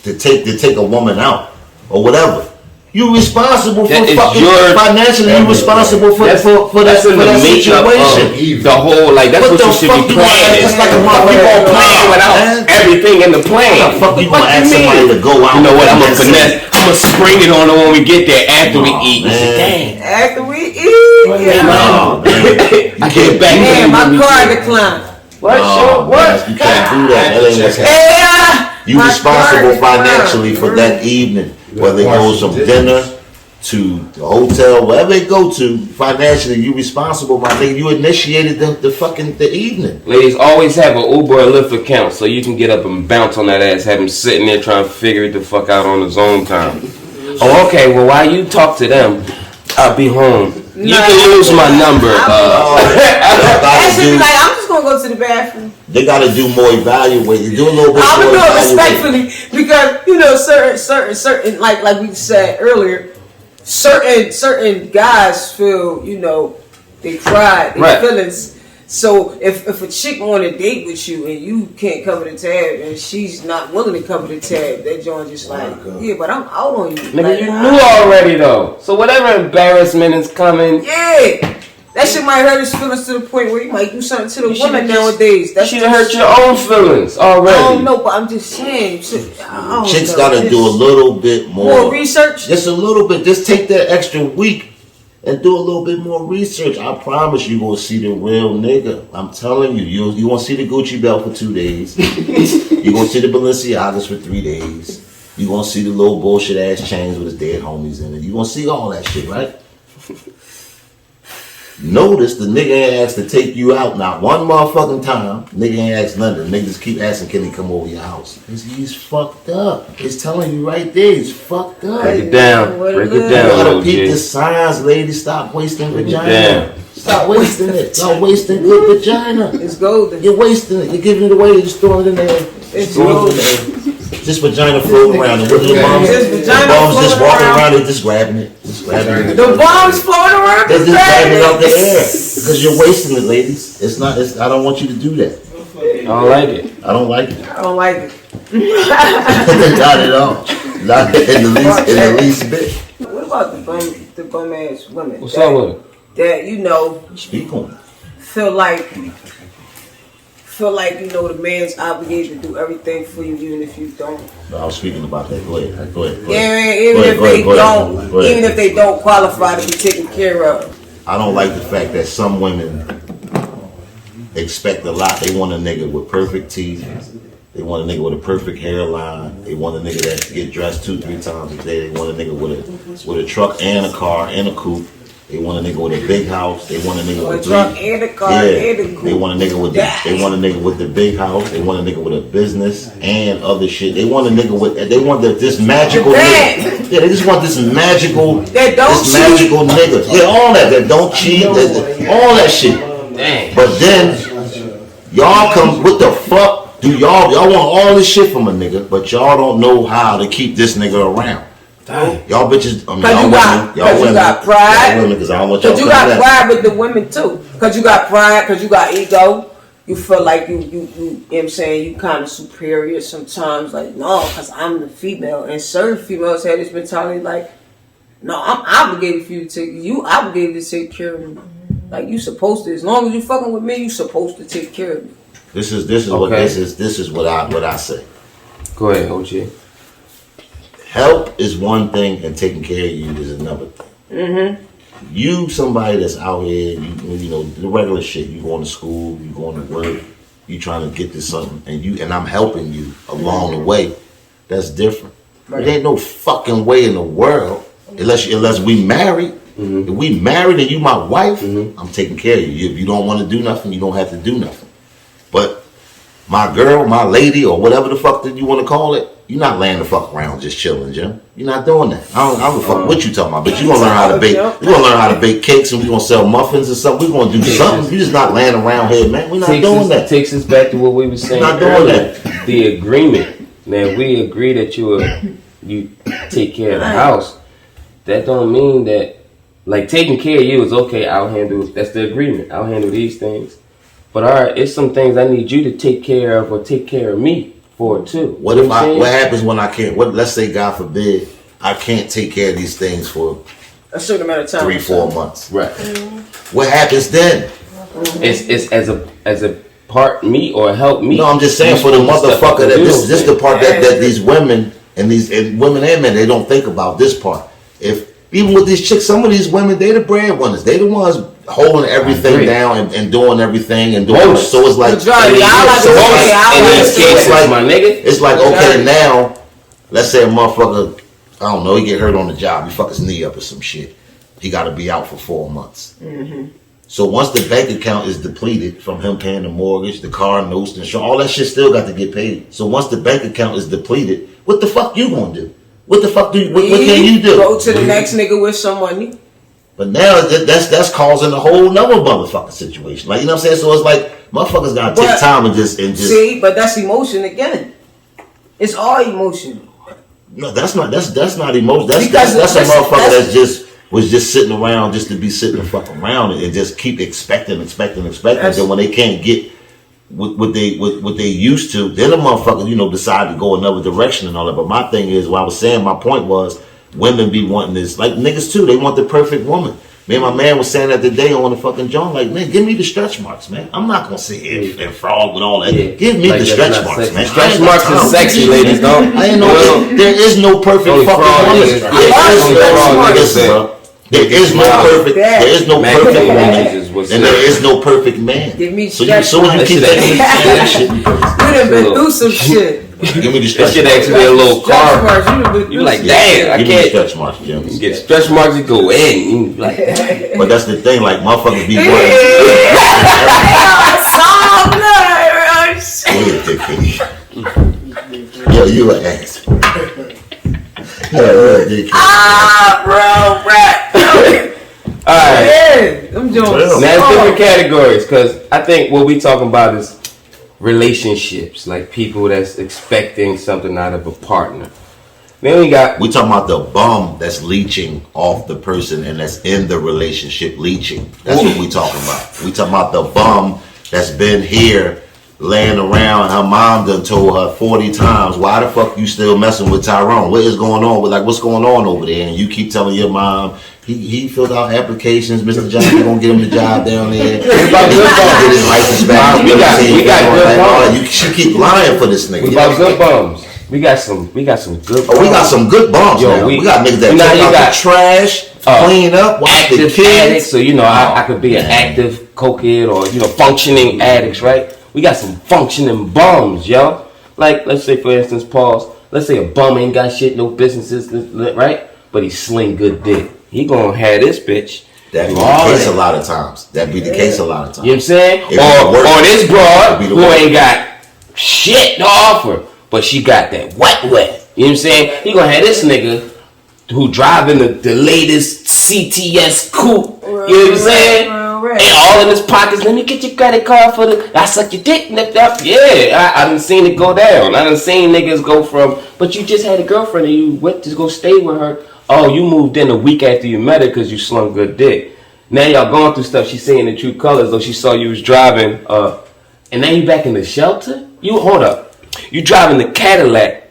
to take a woman out or whatever, you're responsible for financially. You're responsible for that situation. The whole that's what you should be planning. It's like a motherfucker playing without everything in the plan. How the fuck you gonna ask somebody to go out? You know what? I'm gonna finesse. I'm gonna spring it on her when we get there after we eat. Dang. After we eat. No, man. I get back. Man, my car declined. What? What? You can't do that. That ain't what's happening. You responsible financially for that evening, whether it goes from dinner to the hotel, wherever it go to. Financially, you responsible. My nigga, you initiated the evening. Ladies, always have an Uber or Lyft account so you can get up and bounce on that ass. Have him sitting there trying to figure it the fuck out on his own time. Oh, okay. Well, while you talk to them, I'll be home. You can lose my number. Actually, I'm just gonna go to the bathroom. They gotta do more evaluating. Do a little bit more. I'm gonna do it respectfully because certain like we said earlier, certain guys feel they pride their feelings. So if a chick want to date with you and you can't cover the tab and she's not willing to cover the tab, that joint just but I'm out on you. Nigga, you knew already though. So whatever embarrassment is coming. Yeah. That shit might hurt his feelings to the point where you might do something to the women nowadays. That should hurt your own feelings already. I don't know, but I'm just saying. Chicks gotta do a little bit more research. Just a little bit. Just take that extra week and do a little bit more research. I promise you gonna see the real nigga. I'm telling you, you gonna see the Gucci belt for 2 days. You gonna see the Balenciagas for 3 days. You gonna see the little bullshit ass chains with his dead homies in it. You gonna see all that shit, right? Notice the nigga ain't asked to take you out not one motherfucking time. Nigga ain't asked nothing. Niggas keep asking, can he come over your house? Because he's fucked up. It's telling you right there, he's fucked up. Break it down. You gotta peep the signs, ladies. Stop wasting vagina. Stop wasting it. Stop wasting good vagina. It's golden. You're wasting it. You're giving it away. You're just throwing it in there. It's golden. Just vagina floating around. And what the bombs just walking around and just grabbing it. The bombs floating around. They're just grabbing it out the air. Because you're wasting it, ladies. It's not. I don't want you to do that. I don't like it. I don't like it. I don't like it. Not at all. Not in the least bit. What about the bum ass women? What's up with it? That Speak on it. feel like the man's obligated to do everything for you, even if you don't. No, I was speaking about that. Go ahead. Yeah, even if they don't qualify to be taken care of. I don't like the fact that some women expect a lot. They want a nigga with perfect teeth. They want a nigga with a perfect hairline. They want a nigga that get dressed 2-3 times a day. They want a nigga with a truck and a car and a coupe. They want a nigga with a big house. They want a nigga with a truck and a car and a coupe. They want a nigga with the big house. They want a nigga with a business and other shit. They want a nigga with. They want this magical nigga. Yeah, they just want this magical. Magical nigga. Yeah, all that don't cheat. All that shit. Dang. But then Y'all come, what the fuck do y'all want all this shit from a nigga, but y'all don't know how to keep this nigga around. Y'all bitches, I mean, y'all women, got pride. Y'all women, because I don't want y'all Because you got pride with the women too. Because you got pride, because you got ego. You feel like you know what I'm saying, you kind of superior sometimes. Like, no, because I'm the female. And certain females have this mentality like, no, I'm obligated for you to take, you obligated to take care of me. Like, you supposed to. As long as you fucking with me, you supposed to take care of me. This is what I say. Go ahead, OG. Help is one thing, and taking care of you is another thing. Mm-hmm. You somebody that's out here, you know the regular shit. You going to school, you going to work, you trying to get to something, and I'm helping you along the way. That's different. Right. There ain't no fucking way in the world unless we married. Mm-hmm. If we married and you my wife, I'm taking care of you. If you don't want to do nothing, you don't have to do nothing. But my girl, my lady, or whatever the fuck that you want to call it, you're not laying the fuck around just chilling, Jim. You're not doing that. I don't give a fuck what you talking about. But you gonna learn how to bake. You gonna learn how to bake cakes, and we gonna sell muffins or something. We gonna do something. You just not laying around here, man. We're not doing that. Takes us back to what we were saying earlier. The agreement. Now, we agree that you take care of the house. That don't mean that, like, taking care of you is okay. I'll handle. That's the agreement. I'll handle these things. But all right, it's some things I need you to take care of or take care of me for too. What happens when I can't? Let's say, God forbid, I can't take care of these things for a certain amount of time, 3-4 months. Right. What happens then? It's as a part me or help me. No, I'm just saying for the motherfucker that this is the part that these women and women and men, they don't think about this part. If even with these chicks, some of these women, they the breadwinners. They the ones holding everything down and doing everything and doing. So it's like, it's like okay, now let's say a motherfucker, I don't know, he get hurt on the job, he fuck his knee up or some shit. He got to be out for 4 months. Mm-hmm. So once the bank account is depleted from him paying the mortgage, the car notes, the insurance, all that shit still got to get paid. So once the bank account is depleted, what the fuck you gonna do? What the fuck what can you do? Go to the next nigga with some money. But now that's causing a whole nother motherfucking situation. Like, you know what I'm saying? So it's like motherfuckers gotta take time and just see. But that's emotion again. It's all emotion. No, that's not emotion. That's a motherfucker that was just sitting around just to be sitting the fuck around and just keep expecting. And then when they can't get what they used to, then the motherfuckers, decide to go another direction and all that. But my thing is, what I was saying, my point was, women be wanting this, like niggas too. They want the perfect woman. Me and my man was saying that today on the fucking joint, like, man, give me the stretch marks, man. I'm not gonna sit here and frog with all that. Yeah. Give me the stretch marks, man. Stretch marks is sexy, ladies, don't. I ain't know there is no perfect fucking woman. There is no perfect woman, and there is no perfect man. Give me so when you keep that shit, you done been through some shit. Give me the stretch marks. That shit actually a little car. You like, damn, I can't. Give me the stretch marks, Jim. You get stretch marks, you go in. You like, but that's the thing, like motherfuckers be worried. Yo, you an ass. Bro, rap. Alright. I'm doing now different categories, because I think what we talking about is relationships, like people that's expecting something out of a partner. Then we talking about the bum that's leeching off the person and that's in the relationship leeching. That's what we talking about. We talking about the bum that's been here laying around and her mom done told her 40 times, why the fuck you still messing with Tyrone? What is going on? What's going on over there? And you keep telling your mom, he filled out applications, Mr. Johnson gonna get him the job down there. Get his license back. We got good bums. She keep lying for this nigga. We got good bums. We got some good bums. Oh, we got some good bums. Yo, we got niggas that take out the trash, clean up, watch the kids. Addicts, so I could be an active cokehead or functioning addicts, right? We got some functioning bums, yo. Like, let's say, for instance, let's say a bum ain't got shit, no businesses, right? But he sling good dick. He gonna have this bitch. That be the case a lot of times. That be the case a lot of times. You know what I'm saying? Or this broad who ain't got shit to offer, but she got that wet. You know what I'm saying? He gonna have this nigga who driving the latest CTS coupe. You know what I'm saying? And all all in his pockets. Let me get your credit card for the. I suck your dick, nipped up. Yeah, I done seen it go down. I done seen niggas go from. But you just had a girlfriend and you went to go stay with her. Oh, you moved in a week after you met her because you slung good dick. Now y'all going through stuff. She's seeing the true colors. Though she saw you was driving. And now you back in the shelter. You hold up. You driving the Cadillac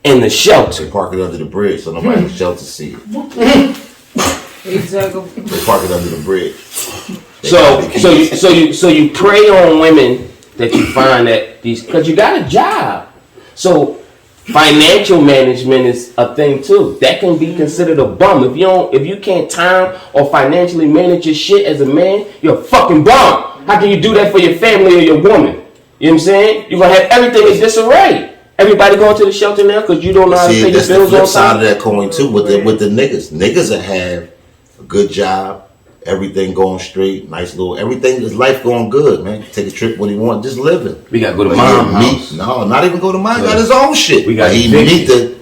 in the shelter. They park it under the bridge so nobody in the shelter see it. Exactly. They park it under the bridge. So you prey on women that you find that these because you got a job. So financial management is a thing too. That can be considered a bum. If you can't time or financially manage your shit as a man, you're a fucking bum. How can you do that for your family or your woman? You know what I'm saying? You're gonna have everything in disarray. Everybody going to the shelter now because you don't know how to pay your bills on time. That's the flip side of that coin too with the niggas. Niggas that have a good job, everything going straight, nice little everything. His life going good, man. Take a trip when he want, just living. We gotta go to mom's house. No, not even go to mine. He got his own shit. We got he meet the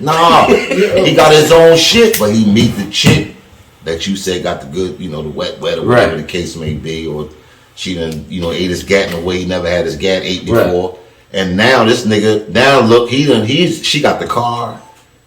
he got his own shit, but he meet the chick that you said got the good, the wet or whatever the case may be, or she done ate his gat in a way he never had his gat ate before. Right. And now this nigga, look, she got the car.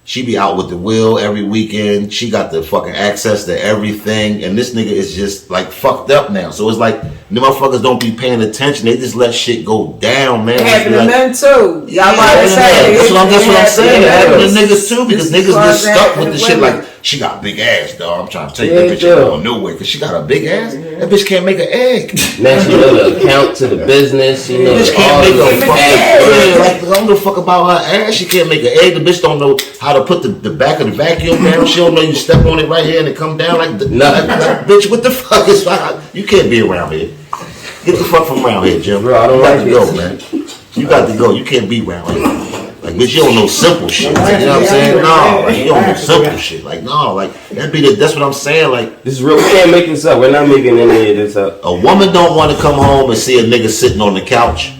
She be out with the wheel every weekend. She got the fucking access to everything. And this nigga is just like fucked up now. So it's like, the motherfuckers don't be paying attention. They just let shit go down, man. It happened to men too. Y'all might say that's what I'm saying. It happened to niggas too because niggas get stuck with the shit like, she got a big ass, dog. I'm trying to take that bitch going nowhere because she got a big ass. That bitch can't make an egg. Now she know the account to the business. She know bitch can't make a fucking egg. Like, I don't give a fuck about her ass. She can't make an egg. The bitch don't know how to put the back of the vacuum down. She don't know you step on it right here and it come down like bitch, what the fuck is you can't be around here. Get the fuck from around here, Jim. Bro, I don't like to go, man. You got to go. You can't be around here. Like, bitch, you don't know simple shit. Like, you know what I'm saying? No, like, you don't know simple shit. Like, no, like, that's what I'm saying. Like, this is real. We can't make this up. We're not making any of this up. A woman don't want to come home and see a nigga sitting on the couch,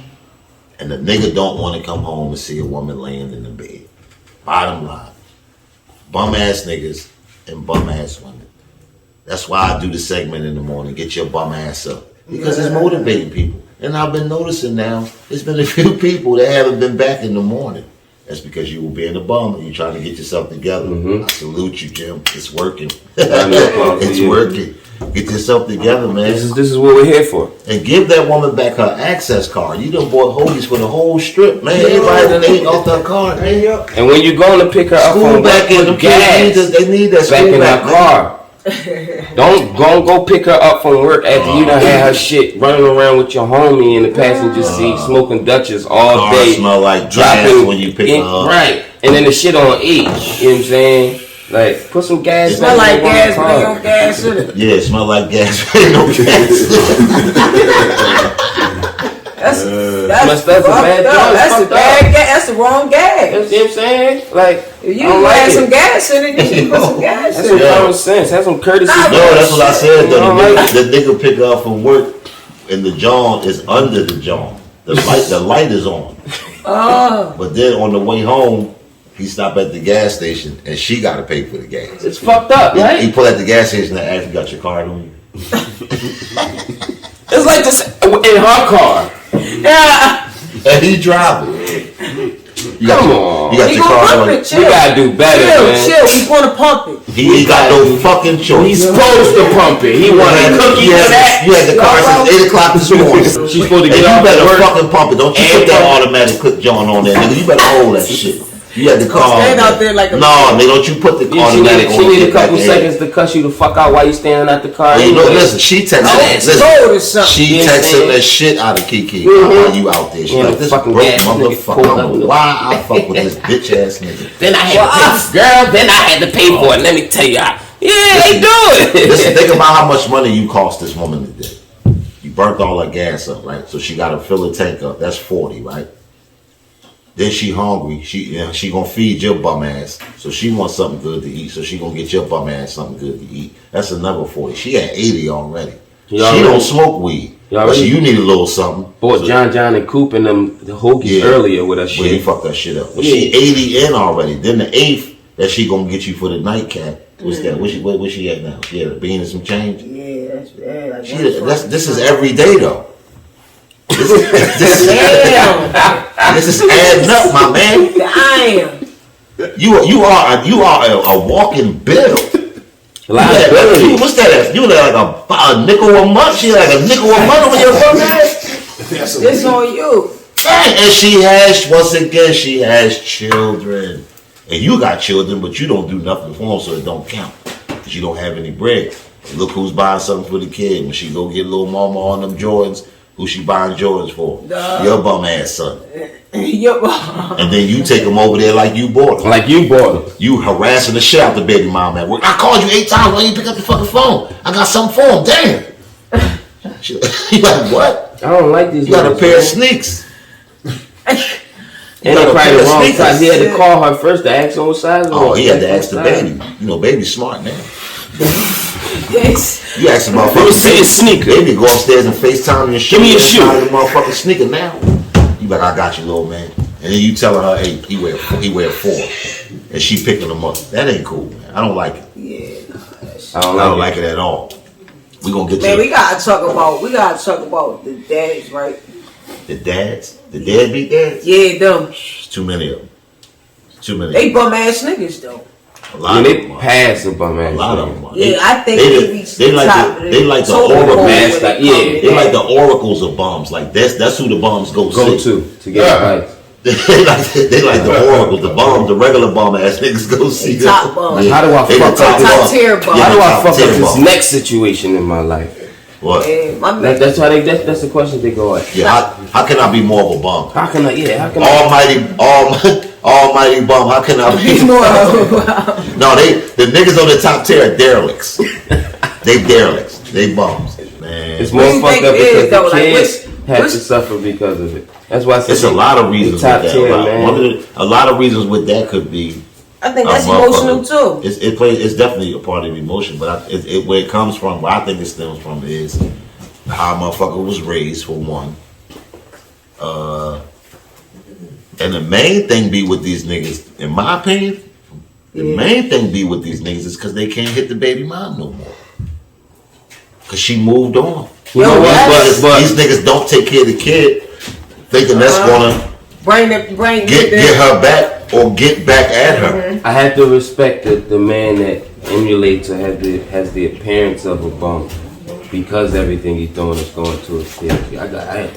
and the nigga don't want to come home and see a woman laying in the bed. Bottom line. Bum ass niggas and bum ass women. That's why I do the segment in the morning. Get your bum ass up. Because it's motivating people. And I've been noticing now, there's been a few people that haven't been back in the morning. That's because you were being a bum and you're trying to get yourself together. Mm-hmm. I salute you, Jim. It's working. It's working. Get yourself together, man. This is what we're here for. And give that woman back her access card. You done bought hoagies for the whole strip, man. Everybody done ate off that card, man. And when you're going to pick her up from back in the gas, they need that back in her car. Don't go pick her up from work after you done had her shit running around with your homie in the passenger seat smoking Dutchess all day. Smell like gas when you pick her up. Right. And then the shit on E. You know what I'm saying? Like, put some gas. Smell like gas, but ain't no gas in it. Yeah, it smell like gas, but ain't no gas. That's a bad That's the wrong gas. You know what I'm saying? Like, if you add some gas in it, you should put some gas in it. That's some common sense. Have some courtesy. No, that's what I said though. The nigga pick her up from work and the John is under the John. The light is on. Oh. But then on the way home, he stopped at the gas station and she got to pay for the gas. It's fucked up, right? He pulled at the gas station and asked, "You got your card on you?" It's like this in her car. Yeah. And he driving. You got your car on. We gotta do better, man. Chill. We gonna pump it. He ain't got no fucking choice. He's supposed to pump it. He wanted a cookie for that. You had the car since 8 o'clock this morning. She's supposed to get off You better work. fucking pump it. Don't you put that automatic click John on there, nigga. You better hold that shit. You had the car. Stand out there like a nigga, don't you put the automatic on. She need a couple seconds to cuss you the fuck out while you standing at the car. Hey, listen, she texted she texted the shit out of Kiki while you out there. She like, this broke motherfucker. I don't know why I fuck with this bitch ass nigga. Then I had to pay for it. Let me tell you. They do it. Listen, think about how much money you cost this woman today. You burnt all her gas up, right? So she got to fill her tank up. That's 40, right? Then she hungry. She gonna feed your bum ass. So she wants something good to eat. So she gonna get your bum ass something good to eat. That's another 40. She at 80 already. She don't smoke weed. But you need a little something. Bought John and Coop and them the hoagies earlier with that shit. Well, he fucked that shit up. But she 80 in already. Then the 8th that she gonna get you for the nightcap What's that? Where she at now? She had a bean and some change. Yeah, that's This is every day though. This is adding up, my man. Damn. You are a walking bill. Liability. What's that? You like a nickel a month? She like a nickel a month on your fucking ass? It's on you. And she has children. And you got children, but you don't do nothing for them, so it don't count. Because you don't have any bread. And look who's buying something for the kid. When she go get little mama on them Jordans, who she buying Jordans for? Your bum ass son. And then you take them over there like you bought them. Like you bought them. You harassing the shit out the baby mom at work. I called you 8 times. Why you pick up the fucking phone? I got something for him. Damn. You like, what? I don't like these. You got a pair of sneaks. And they probably the wrong size. He had to call her first to ask on what size. Oh, he had to ask the baby. You know, baby's smart now. Yes. You ask about Let me see his sneaker. Baby go upstairs and FaceTime your shoe. Give me a shoe. The motherfucking sneaker now. You like, I got you, little man. And then you telling her, hey, he wear 4. And she picking them up. That ain't cool, man. I don't like it. Yeah. I don't like it at all. We gonna get Man, we gotta talk about the dads, right? the dads. The deadbeat dads? Yeah, them. There's too many of them. Too many. They bum ass niggas though. A lot of them are. pass a bum ass. A lot of them are. Yeah, I think they reached the top. They like the totem oracle. pole Man, when like, it yeah, come to They like that. the oracles of bums. Like that's who the bums go Go see. to get advice. they like the oracles, the bums, the regular bum ass niggas go see They top bums. How do I They the fuck top up this? bum. tier bum. Yeah, How do the I top fuck up tier this bum. next situation in my life? What? Yeah, my man. That's why that's the question they go at. Yeah, how can I be more of a bum? How can I? Yeah, how can Almighty bum. How can I be More. No, the niggas on the top tier are derelicts. They derelicts. They bums. Man, It's more What do you fucked think up it is, because though? the Like, kids have what's- to suffer because of it. That's why I said it's a lot of reasons with top that. tier, man. A lot of reasons with that could be. I think that's a motherfucker. emotional too. It's definitely a part of emotion, but where it comes from, where I think it stems from is how a motherfucker was raised, for one. And the main thing be with these niggas, in my opinion, the main thing be with these niggas is because they can't hit the baby mom no more. Because she moved on. You know what? But These niggas don't take care of the kid, thinking that's gonna Bring get her back or get back at her. I have to respect the man that emulates or has the appearance of a bum because everything he's doing is going to his kid.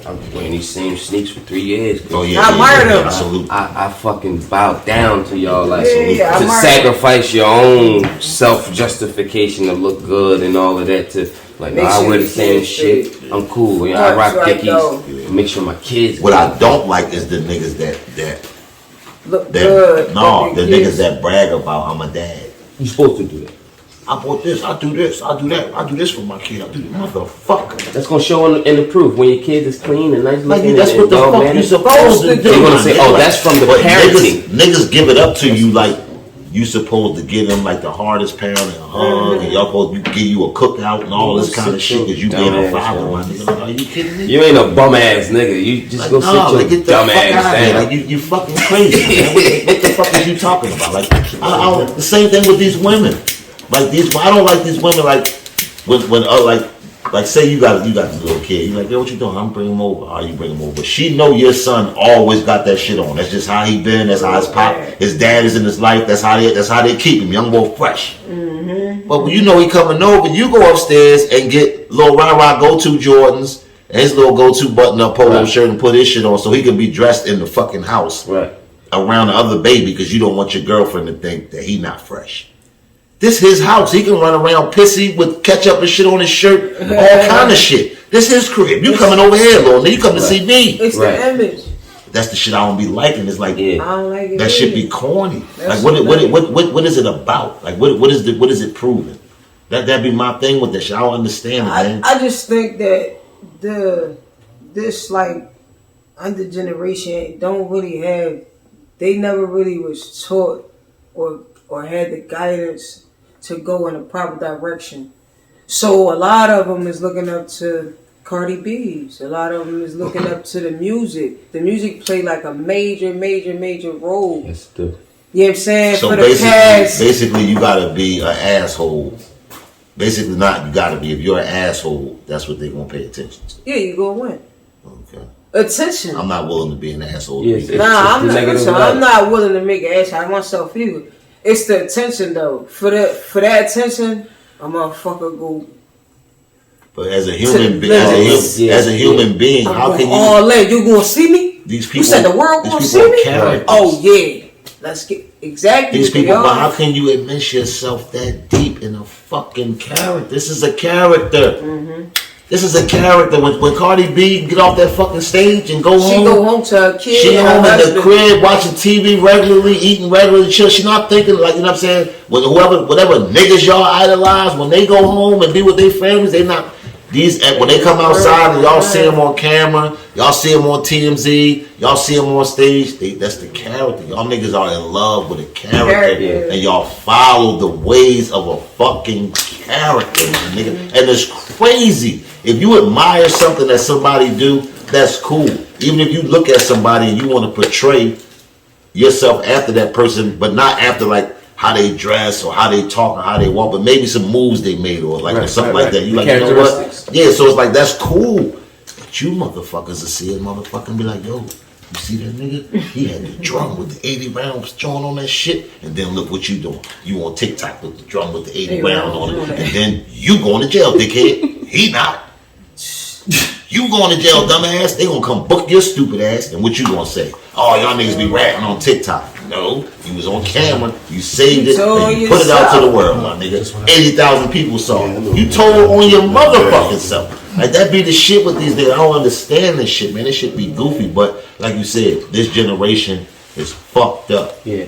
I'm wearing these same sneaks for 3 years. Oh yeah, I admire them. Absolutely. I fucking bow down to y'all like Yeah, I to admire sacrifice your own self-justification to look good and all of that to like Make I sure wear the your same kids shit. straight. I'm cool. You know, I rock That's right, Dickies. though. Make sure my kids. What I don't like is the niggas that Look good. no, the Look niggas kids. that brag about I'm a dad. You supposed to do that. I bought this, I do this, I do that, I do this for my kid. I do this, motherfucker. That's gonna show in the proof when your kids is clean and nice Like looking. that's what the dog fuck mannered. you supposed to do. They're gonna say, "Oh, that's from the But parenting." Niggas give it up to you like you supposed to give them like the hardest parent and a hug, and y'all supposed to give you a cookout and all this kind of shit because you being a Dumbass, father. yo. My nigga, like, are you kidding me? You ain't a bum ass nigga. You just Like, go no, sit like, your get the dumb fuck ass out of here. down. Like you fucking crazy, man. What the fuck is you talking about? Like the same thing with these women. Like I don't like these women. Like when like say you got this little kid. You like, yo, what you doing? I'm bringing him over. Oh, you bring him over. But she know your son always got that shit on. That's just how he been. That's how his pop, his dad is in his life. That's how they keep him, young boy, fresh. But when you know he coming over, you go upstairs and get little rah-rah go-to Jordans and his little go-to button-up polo shirt and put his shit on so he can be dressed in the fucking house Right. around the other baby because you don't want your girlfriend to think that he not fresh. This his house. He can run around pissy with ketchup and shit on his shirt, all kind of shit. This his crib. You coming over here, little nigga. You come to see me. It's Right. the image. That's the shit I don't be liking. It's like Yeah. I don't like it. that shit be corny. Like what is it about? Like what is it proving? That be my thing with that shit. I don't understand it, man. I just think that this like under generation don't really have. They never really was taught or had the guidance to go in a proper direction. So a lot of them is looking up to Cardi B's. A lot of them is looking up to the music. The music played like a major role Yes, do. You know what I'm saying? So for the past. basically, you gotta be an asshole. Basically, not you gotta be. If you're an asshole, that's what they're gonna pay attention to. Yeah, you gonna win. Okay. Attention. I'm not willing to be an asshole. Yes, I'm not willing to make an ass out of myself either. It's the attention though. For that attention, a motherfucker go. But as a human being, as a human being, how can you? All that you gonna see me? These people. You said the world gonna see me? Characters. Oh yeah. Let's get exactly. These people. But how can you immerse yourself that deep in a fucking character? This is a character. Mm-hmm. This is a character. When Cardi B get off that fucking stage and go home, she go home to her kid. She home in the crib watching TV regularly, eating regularly, chill. She not thinking like, you know what I'm saying. When whatever niggas y'all idolize, when they go home and be with their families, they not. When they come outside and y'all see them on camera, y'all see them on TMZ, y'all see them on stage, that's the character. Y'all niggas are in love with a character, and y'all follow the ways of a fucking character, nigga. And it's crazy. If you admire something that somebody do, that's cool. Even if you look at somebody and you want to portray yourself after that person, but not after like how they dress or how they talk or how they walk, but maybe some moves they made or like something like that. You like, you know what? Yeah, so it's like that's cool. But you motherfuckers will see it, motherfucker, and be like, yo, you see that nigga? He had the drum with the 80 rounds drawn on that shit, and then look what you doing. You on TikTok with the drum with the 80 rounds on it, and then you going to jail, dickhead. He not. You going to jail, dumbass. They gonna come book your stupid ass, and what you gonna say? Oh, y'all niggas be rapping on TikTok. No, you was on camera, you saved it, and you put it out to the world, my nigga. 80,000 people saw it. You told on your motherfucking self. Like, that be the shit with these niggas. I don't understand this shit, man. This shit be goofy, but like you said, this generation is fucked up. Yeah.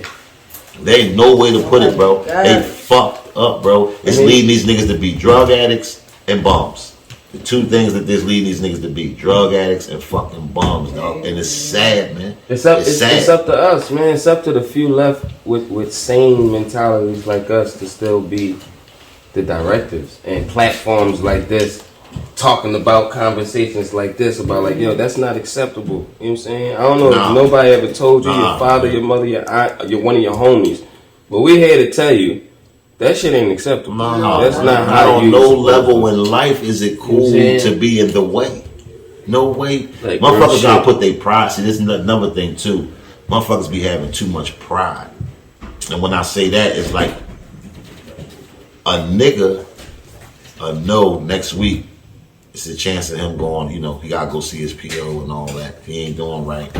There ain't no way to put it, bro. They fucked up, bro. It's leading these niggas to be drug addicts and bums. The two things that this leading these niggas to be: drug addicts and fucking bums, dog. And it's sad, man. It's up to us, man. It's up to the few left with sane mentalities like us to still be the directives, and platforms like this talking about conversations like this about like, yo, that's not acceptable. You know what I'm saying? I don't know if nobody ever told you, your father, your mother, your aunt, one of your homies, but we're here to tell you that shit ain't acceptable. That's not how you. On no level in life is it cool to be in the way. No way. Like, motherfuckers gotta put their pride. See, this is another thing too. Motherfuckers be having too much pride. And when I say that, it's like a nigga know next week it's a chance of him going, you know, he gotta go see his PO and all that. If he ain't doing right,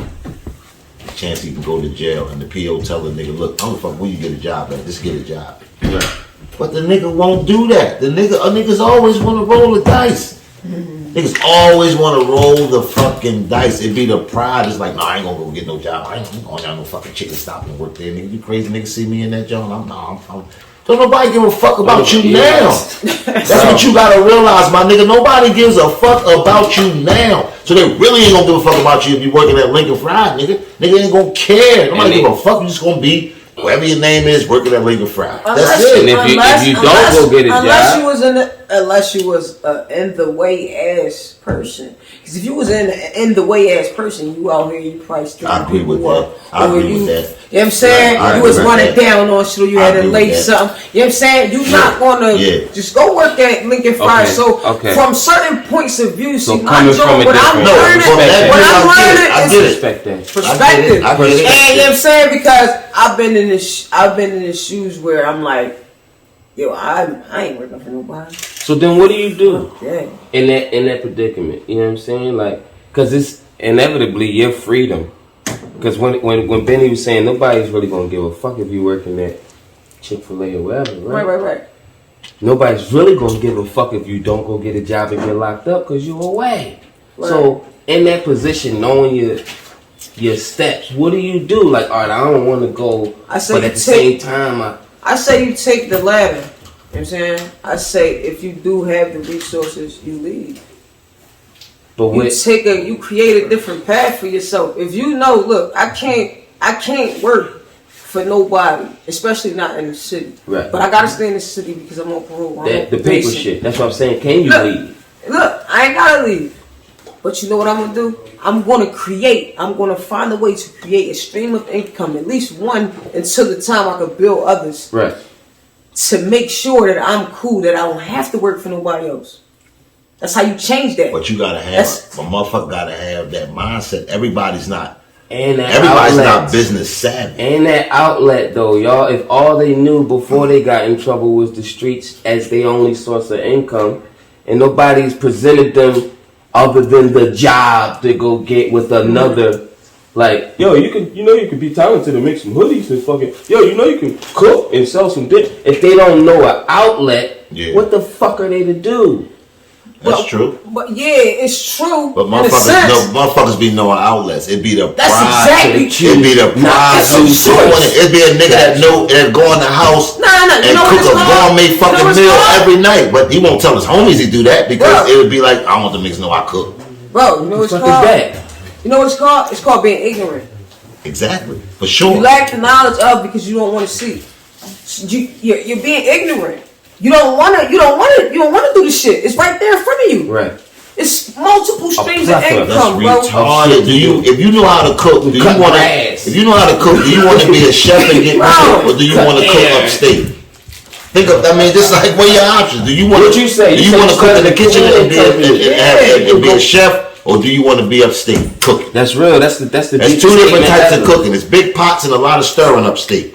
chance he can go to jail, and the PO tell the nigga, look, I don't fuck where you get a job at, just get a job. Right. But the nigga won't do that. Niggas always want to roll the dice. Niggas always want to roll the fucking dice. It be the pride. It's like, I ain't gonna go get no job. I ain't going down no fucking chicken stop and work there. Nigga, you crazy niggas see me in that joint? I'm don't nobody give a fuck about you now. That's what you gotta realize, my nigga. Nobody gives a fuck about you now. So they really ain't gonna give a fuck about you if you working at Lincoln Fried, nigga. Nigga ain't gonna care. Nobody give a fuck. You just gonna be whatever your name is, working at Lincoln Fried. That's it. And if you don't go get a job, unless you was in the way ass person. Because if you was in the way ass person, you out here, you probably still. I agree with that. I agree with that. You know what I'm saying? You was running down on shit, or you had to lay something. You know what I'm saying? You not gonna just go work at Lincoln Fried. So from certain points of view, see, my job, what I'm learning is perspective. And you know what I'm saying? Because I've been in the shoes where I'm like, yo, I ain't working for nobody. So then what do you do in that predicament? You know what I'm saying? Like, because it's inevitably your freedom. Because when Benny was saying nobody's really going to give a fuck if you working at Chick-fil-A or wherever, right? Right. Nobody's really going to give a fuck if you don't go get a job and get locked up because you're away. Right. So in that position, knowing your steps, what do you do? Like, all right, I don't want to go, but at the same time, I say you take the ladder. You know what I'm saying? I say if you do have the resources, you leave. But you create a different path for yourself. If you know, look, I can't work for nobody, especially not in the city. Right. But I gotta stay in the city because I'm on parole. The paper shit. That's what I'm saying. Can you leave? Look, I ain't gotta leave. But you know what I'm gonna do? I'm gonna create. I'm gonna find a way to create a stream of income, at least one, until the time I can build others. Right. To make sure that I'm cool, that I don't have to work for nobody else. That's how you change that. But you gotta have, a motherfucker gotta have that mindset. Everybody's not Everybody's not business savvy. And that outlet though, y'all, if all they knew before they got in trouble was the streets as their only source of income, and nobody's presented them other than the job to go get with another, like, yo, you can be talented and make some hoodies and fucking, you can cook and sell some dick. If they don't know an outlet, what the fuck are they to do? That's true. But yeah, it's true. But motherfuckers be knowing outlets. It'd be the That's pride. exactly true. It'd be the pride of doing it. It'd be a nigga that know and go in the house and cook a gourmet fucking meal every night. But he won't tell his homies he do that because it would be like, I want the niggas to know I cook. Bro, you know what it's called? You know what it's called? It's called being ignorant. Exactly, for sure. You lack the knowledge of because you don't want to see. You're being ignorant. You don't want to do the shit. It's right there in front of you. Right. It's multiple streams of income, bro. Retarded. If you know how to cook, do you want to? If you know how to cook, do you want to be a chef and get rich, or do you want to cook upstate? Think of, this is like, what are your options? Do you want to? Do you want to cook in the kitchen and be a chef, or do you want to be upstate cooking? That's real. That's two different types of cooking. It's big pots and a lot of stirring upstate.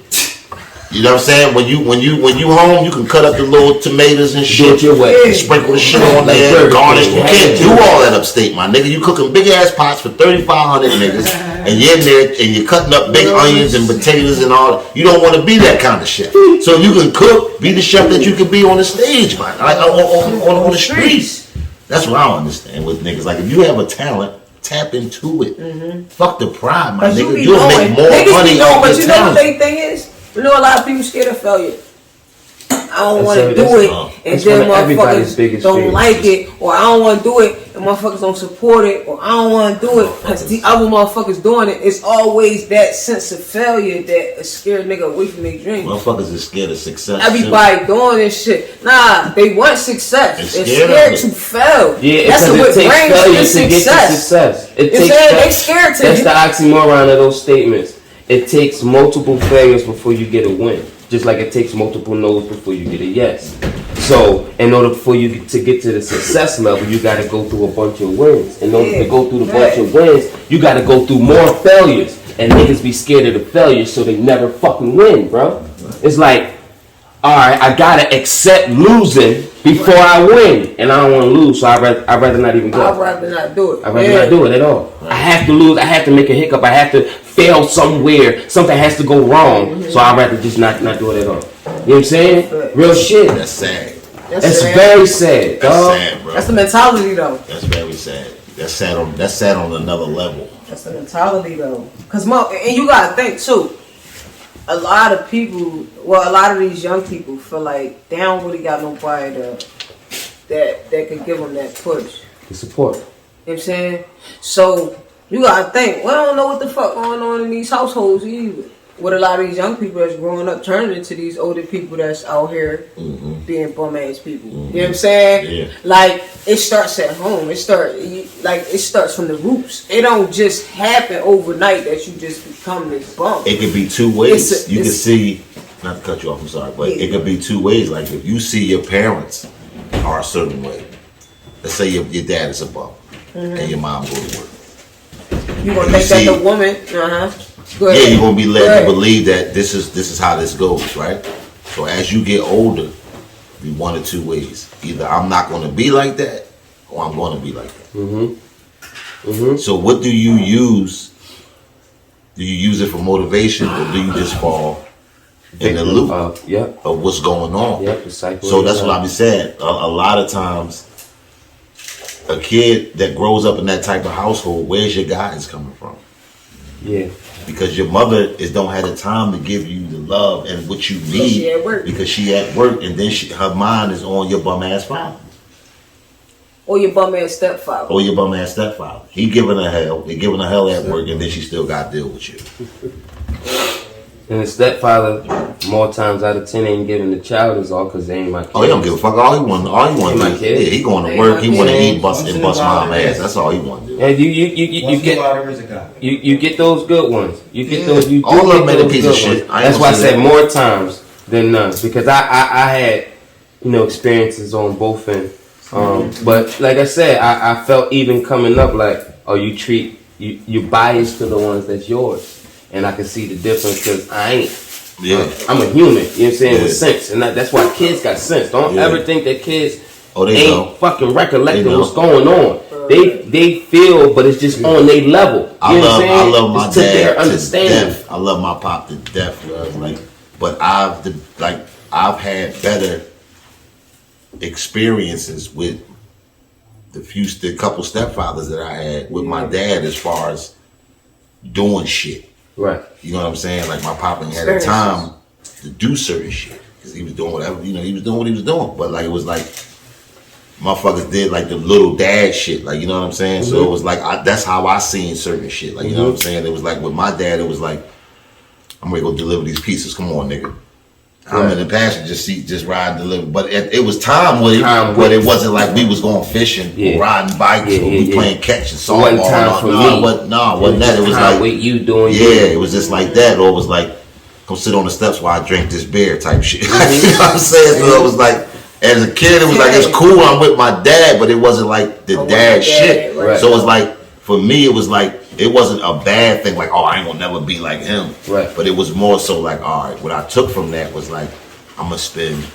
You know what I'm saying? When you home, you can cut up the little tomatoes and shit, and sprinkle the shit on there, garnish. You can't do all that upstate, my nigga. You cooking big ass pots for 3,500 niggas, and you're in there and you're cutting up big onions and potatoes and all. You don't want to be that kind of chef. So you can cook, be the chef that you can be on the stage, man, like on the streets. That's what I don't understand with niggas. Like, if you have a talent, tap into it. Fuck the pride, my nigga. You'll make more money off But your you know what talent. the thing is? You know, a lot of people scared of failure. I don't want to do it, and then motherfuckers don't like it, or I don't want to do it, and motherfuckers don't support it, or I don't want to do it because the other motherfuckers doing it. It's always that sense of failure that a scared nigga away from their dreams. Motherfuckers is scared of success. Everybody doing this shit. Nah, they want success. They're scared to fail. Yeah, that's what it takes failure to success. get to success. They scared to. That's the oxymoron of those statements. It takes multiple failures before you get a win. Just like it takes multiple no's before you get a yes. So, in order for you to get to the success level, you got to go through a bunch of wins. In order to go through the bunch of wins, you got to go through more failures. And niggas be scared of the failures, so they never fucking win, bro. It's like, alright, I got to accept losing before I win. And I don't want to lose, so I'd rather not even go. I'd rather not do it. I'd rather not do it at all. I have to lose. I have to make a hiccup. I have to fail somewhere. Something has to go wrong. So I'd rather just not do it at all. You know what I'm saying? Real shit. That's sad. That's very sad, dog. That's sad, bro. That's the mentality, though. That's very sad. That's sad on another level. That's the mentality, though. And you gotta think too. A lot of people, a lot of these young people feel like they don't really got nobody that can give them that push. The support. You know what I'm saying? So you gotta think, I don't know what the fuck going on in these households either. With a lot of these young people that's growing up turning into these older people that's out here being bum ass people. You know what I'm saying? Yeah. Like, it starts at home. It starts from the roots. It don't just happen overnight that you just become this bum. It could be two ways. You can see, not to cut you off, I'm sorry, but it could be two ways. Like, if you see your parents are a certain way, let's say your dad is a bum and your mom go to work. You gonna think that the woman, yeah, you're gonna be led to believe that this is how this goes, right? So as you get older, be one of two ways. Either I'm not gonna be like that, or I'm gonna be like that. So what do you use? Do you use it for motivation, or do you just fall in the loop of what's going on? So that's what I be saying. A lot of times, a kid that grows up in that type of household, where's your guidance coming from? Yeah. Because your mother don't have the time to give you the love and what you need because she at work, and then her mind is on your bum ass father. Or your bum ass stepfather. He giving her hell. They giving her hell at work, and then she still got to deal with you. And the stepfather, more times out of 10, ain't giving the child his all because they ain't my kid. Oh, he don't give a fuck. All he want my to do. kid. Yeah, he going to work. He want to eat, bust mom ass. That's all he want to do. And you get those good ones. You get those. You all do of them get made a those piece good of shit. ones. That's why I said more times than none because I had experiences on both ends. But like I said, I felt even coming up like, oh, you biased to the ones that's yours. And I can see the difference because I ain't. Yeah. I'm a human, you know what I'm saying, with sense. And that's why kids got sense. Don't ever think that kids ain't fucking recollecting what's going on. They feel, but it's just on their level. You know what I'm saying? I love my it's to dad their to understanding. death. I love my pop to death, bro. But I've had better experiences with the couple stepfathers that I had with my dad as far as doing shit. Right. You know what I'm saying? Like my papa had a time to do certain shit because he was doing whatever. He was doing what he was doing. But like it was like motherfuckers did like the little dad shit. Like you know what I'm saying? So it was like that's how I seen certain shit. Like you know what I'm saying? It was like with my dad. It was like I'm ready to go deliver these pizzas. Come on, nigga. I'm in the passenger seat just riding, deliver. But it was time with it, but it wasn't like we was going fishing, or riding bikes, or we playing catch and softball. Wasn't time for me. Wasn't that. It was like what you doing. Yeah, it was just like that. Or it was like, come sit on the steps while I drink this beer type shit. You know what I'm saying? So it was like, as a kid, it was like, it's cool, I'm with my dad, but it wasn't like the dad shit. Right. So it was like, for me, it was like, it wasn't a bad thing, like, oh, I ain't gonna never be like him. Right. But it was more so like, all right, what I took from that was like, I'm gonna spend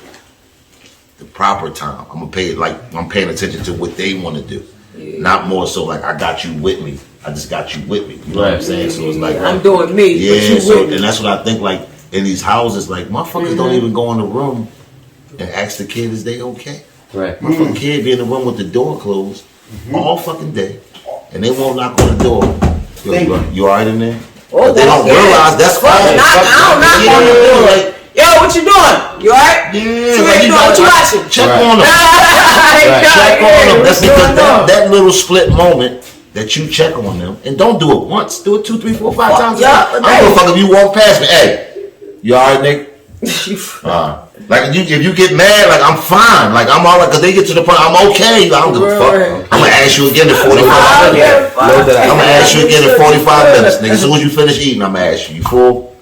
the proper time. I'm paying attention to what they want to do. Yeah. Not more so like, I got you with me. I just got you with me. You know what I'm saying? So it's like, I'm doing me. Yeah, so, and that's what I think, like, in these houses, like, motherfuckers don't even go in the room and ask the kid, is they okay? Right. My fucking kid be in the room with the door closed all fucking day, and they won't knock on the door. Yo, you alright in there? Oh, but they don't realize that's all. I don't knock on the door. Like, yo, what you doing? You alright? Yeah, what you watching? Check on them. Check on them. That's because that little split moment that you check on them, and don't do it once. Do it 2, 3, 4, 5 times. I don't give a fuck if you walk past me. Hey, you alright, Nick? Like if you get mad, like I'm fine, like I'm alright, cause they get to the point I'm okay. I don't give a fuck. I'm gonna ask you again in 45 minutes. I'm gonna ask you again in 45 minutes, nigga. As soon as you finish eating, I'm gonna ask you. You full?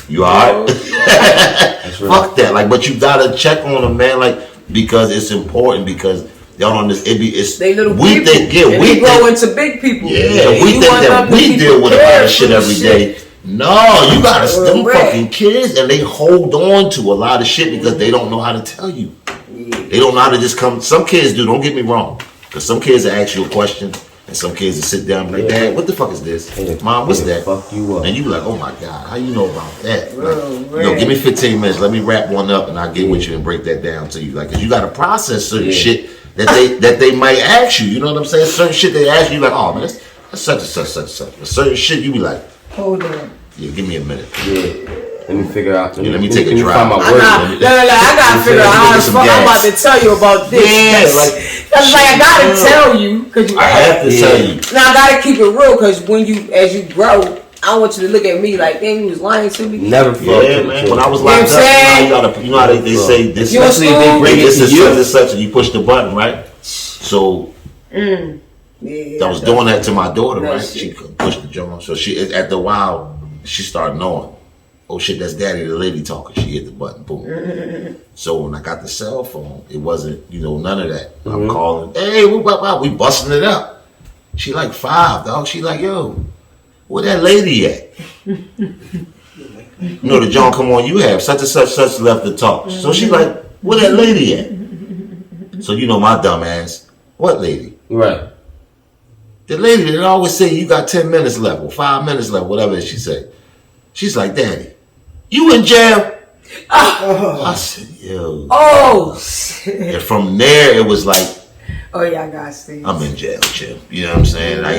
You alright? Fuck that. Like, but you gotta check on them, man. Like, because it's important. Because y'all on this, they little we people. think, yeah, we grow into big people. Yeah, we think that we deal with a lot of shit every day. No, you gotta them fucking kids, and they hold on to a lot of shit because they don't know how to tell you. They don't know how to just come. Some kids do. Don't get me wrong, because some kids will ask you a question, and some kids will sit down and be like, "Dad, what the fuck is this? Mom, what's that?" Fuck you up. And you be like, "Oh my god, how you know about that?" Like, give me 15 minutes. Let me wrap one up, and I'll get with you and break that down to you. Like, cause you gotta process certain shit that they might ask you. You know what I'm saying? Certain shit they ask you, like, "Oh man, that's such and such, such and such." But certain shit you be like, hold on. Yeah, give me a minute. Yeah. Let me figure out. Let me take a drive. I gotta figure out how the fuck I'm about to tell you about this. Yeah, that's like I gotta tell you because I have to tell you. Now I gotta keep it real because as you grow, I don't want you to look at me like, damn, you was lying to me. Never fuck. Yeah, man. When I was locked up, you know how they say this. Especially if they bring this is such and such, and you push the button, right? So. I was doing that to my daughter, right? She pushed the joint, so she after a while she started knowing. Oh shit, that's daddy, the lady talking. She hit the button, boom. So when I got the cell phone, it wasn't, none of that. I'm calling, hey, we busting it up. She like 5, dog. She like, yo, where that lady at? The John, come on, you have such and such left to talk. So she like, where that lady at? So my dumb ass, what lady? Right. The lady that always say you got 10 minutes left or 5 minutes left, whatever she said. She's like, Daddy, you in jail? I said, yo. Oh. And from there, it was like, oh yeah, I got Steve. I'm in jail, Chip. You know what I'm saying? Like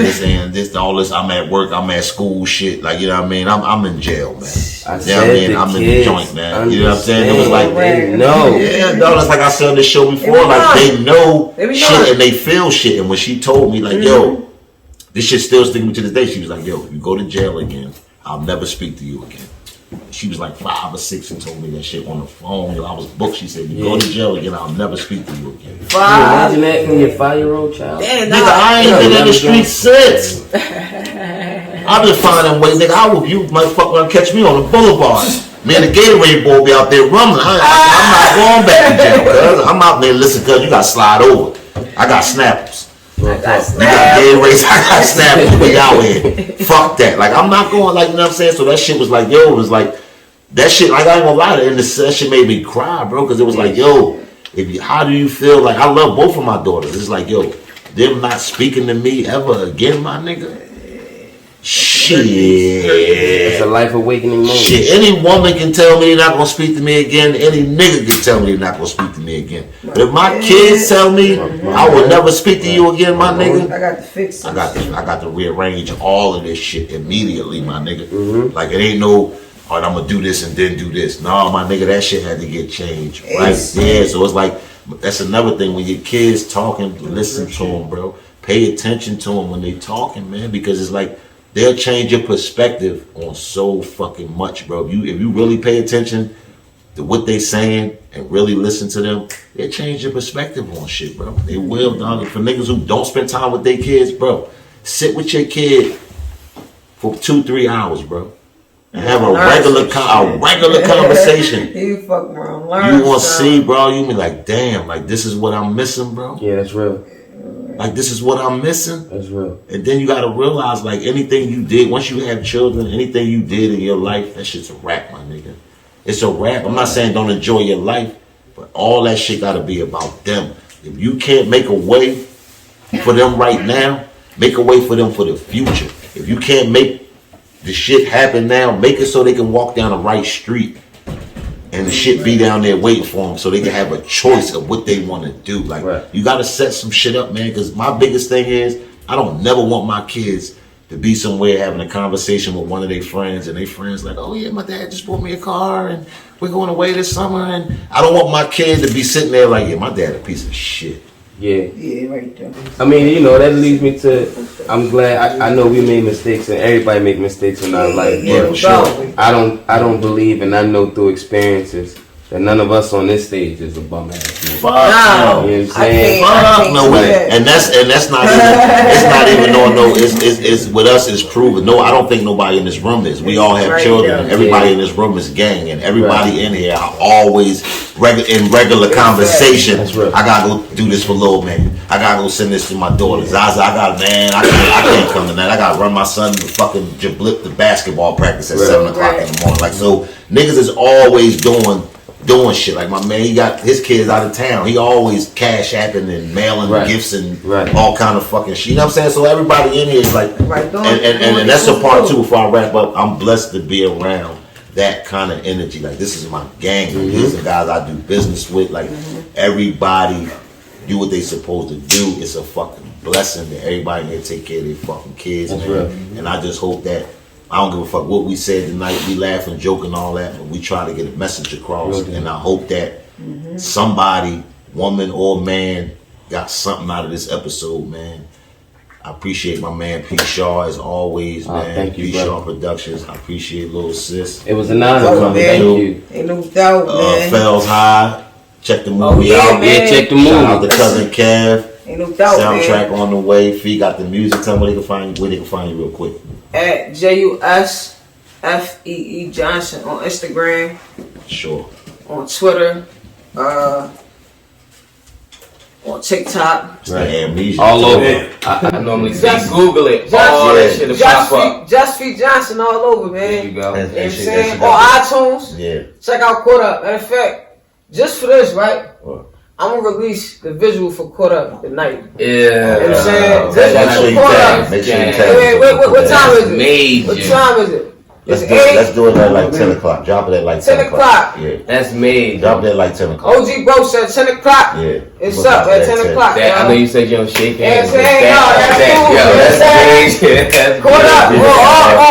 this, all this. I'm at work. I'm at school. Shit. Like I'm in jail, man. I'm in the joint, man. You know what I'm saying? It was like, no. Yeah, no. That's like I said on this show before. Like they know shit and they feel shit. And when she told me, like, yo, this shit still sticking me to this day. She was like, yo, if you go to jail again, I'll never speak to you again. She was like 5 or 6 and told me that shit on the phone. Yo, I was booked. She said, you go to jail again, I'll never speak to you again. Imagine that from your 5-year-old child. Damn, Nigga, I ain't been in the street since. I've been finding ways, nigga. I hope you motherfucker gonna catch me on the boulevard. Me and the Gatorade boy be out there rumbling. I'm not going back to jail, cuz. I'm out there, listen, cuz you gotta slide over. I got snappers. You got Gatorades, I got snappers. We out here. Fuck that. Like, I'm not going, like, you know what I'm saying? So that shit was like, yo, it was like, that shit, like, I ain't gonna lie to you, that shit made me cry, bro, because it was like, yo, how do you feel? Like, I love both of my daughters. It's like, yo, them not speaking to me ever again, my nigga. Shit. It's a life awakening moment. Shit, any woman can tell me they're not gonna speak to me again. Any nigga can tell me they're not gonna speak to me again. But if my kids tell me I will never speak to you again, my nigga, I got to fix it. I got to rearrange all of this shit immediately, my nigga. Like, it ain't no, all right, I'm gonna do this and then do this. No, my nigga, that shit had to get changed. Right? Yeah, so it's like, that's another thing. When your kids talking, listen to them, bro. Pay attention to them when they talking, man, because it's like, they'll change your perspective on so fucking much, bro. If you really pay attention to what they saying and really listen to them, they'll change your perspective on shit, bro. They will, dog. For niggas who don't spend time with their kids, bro, sit with your kid for 2-3 hours, bro, and have a regular conversation. You fucking wrong. You gonna see, bro. You be like, damn, like this is what I'm missing, bro. Yeah, that's real. Like, this is what I'm missing. That's real. And then you gotta realize, like, anything you did, once you have children, anything you did in your life, that shit's a wrap, my nigga. It's a wrap. I'm not saying don't enjoy your life, but all that shit gotta be about them. If you can't make a way for them right now, make a way for them for the future. If you can't make the shit happen now, make it so they can walk down the right street. And the shit be down there waiting for them so they can have a choice of what they want to do. Like, you got to set some shit up, man, because my biggest thing is I don't never want my kids to be somewhere having a conversation with one of their friends and their friends like, oh, yeah, my dad just bought me a car and we're going away this summer. And I don't want my kid to be sitting there like, yeah, my dad a piece of shit. Yeah, right there. I mean, you know, that leads me to, I'm glad, I know we made mistakes and everybody make mistakes in our life, but sure. I don't believe, and I know through experiences that none of us on this stage is a bum ass. Fuck no. You know what I'm saying? Fuck no way. And that's not even, it's not even it's with us is proven. No, I don't think nobody in this room is. We all have children. Everybody in this room is gang, and everybody in here are always in regular conversation. I gotta go do this for Lil Man. I gotta go send this to my daughter. Zaza, I can't come tonight. I gotta run my son to fucking Jablip the basketball practice at 7 o'clock in the morning. Like, so niggas is always doing shit. Like, my man, he got his kids out of town. He always cash apping and mailing gifts and all kind of fucking shit. You know what I'm saying? So everybody in here is like, and that's a part too. Before I wrap up, I'm blessed to be around that kind of energy. Like, this is my gang. These are the guys I do business with. Like, everybody do what they supposed to do. It's a fucking blessing that everybody here take care of their fucking kids, man. And I just hope that, I don't give a fuck what we said tonight. We laugh and joke and all that, but we try to get a message across. And I hope that somebody, woman or man, got something out of this episode, man. I appreciate my man P. Shaw as always, man. Thank you, P. brother. Shaw Productions. I appreciate Lil Sis. It was an honor coming. Thank you. Ain't no doubt, man. Fells High. Check the movie out. Man. Yeah, check the movie. Shout out to Cousin Kev. Ain't no doubt, Soundtrack man. on the way. Fee got the music. Tell them where they can find you real quick. At JUSFEE Johnson on Instagram, Sure. on Twitter, on TikTok. It's the amnesia. All over. I normally say Just- Google it. All that shit will pop up. Jusfee Johnson all over, man. There you go. You know what I'm That shit saying? got On iTunes. Yeah. Check out Caught Up. Matter of fact, just for this, right? What? I'm gonna release the visual for Caught Up tonight. Yeah. You know what I'm saying? Make sure you tag. Make sure you tag. What time is it? Major. What time is it? Let's It's do it. 8. Let's do it at like 10 o'clock. Drop it at like 10 o'clock. Yeah. That's major. Drop it at like 10 o'clock. OG Bro said 10 o'clock. Yeah. It's We'll up drop at it 10 o'clock. That, I know y'all. you said you don't shake Yeah, hands. saying, that's cool. That's major. That's Caught Up. major. On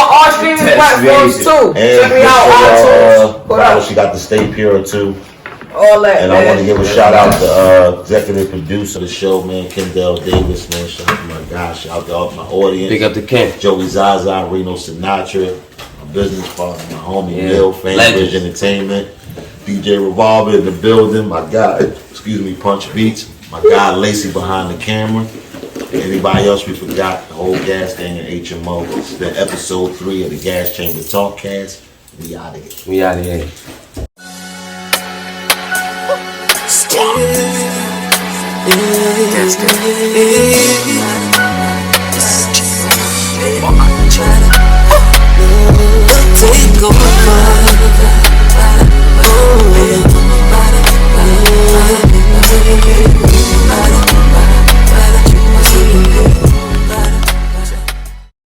all streaming That's platforms major. too. And Check me out iTunes. Caught Up. she got the Stay Pure too. All that, And man. I want to give a shout out to executive producer of the show, man, Kendale Davis, man. Shout out to my guys. Shout out to all my audience. Big up to Ken. Joey Zaza, Reno Sinatra, my business partner, my homie Yeah. Bill, Fan Legends. Bridge Entertainment, DJ Revolver in the building, my guy, Punch Beats, my guy Lacey behind the camera. Anybody else we forgot, the whole Gas Gang and HMO. It's been episode 3 of the Gas Chamber Talkcast. We out of here. We out of here. Take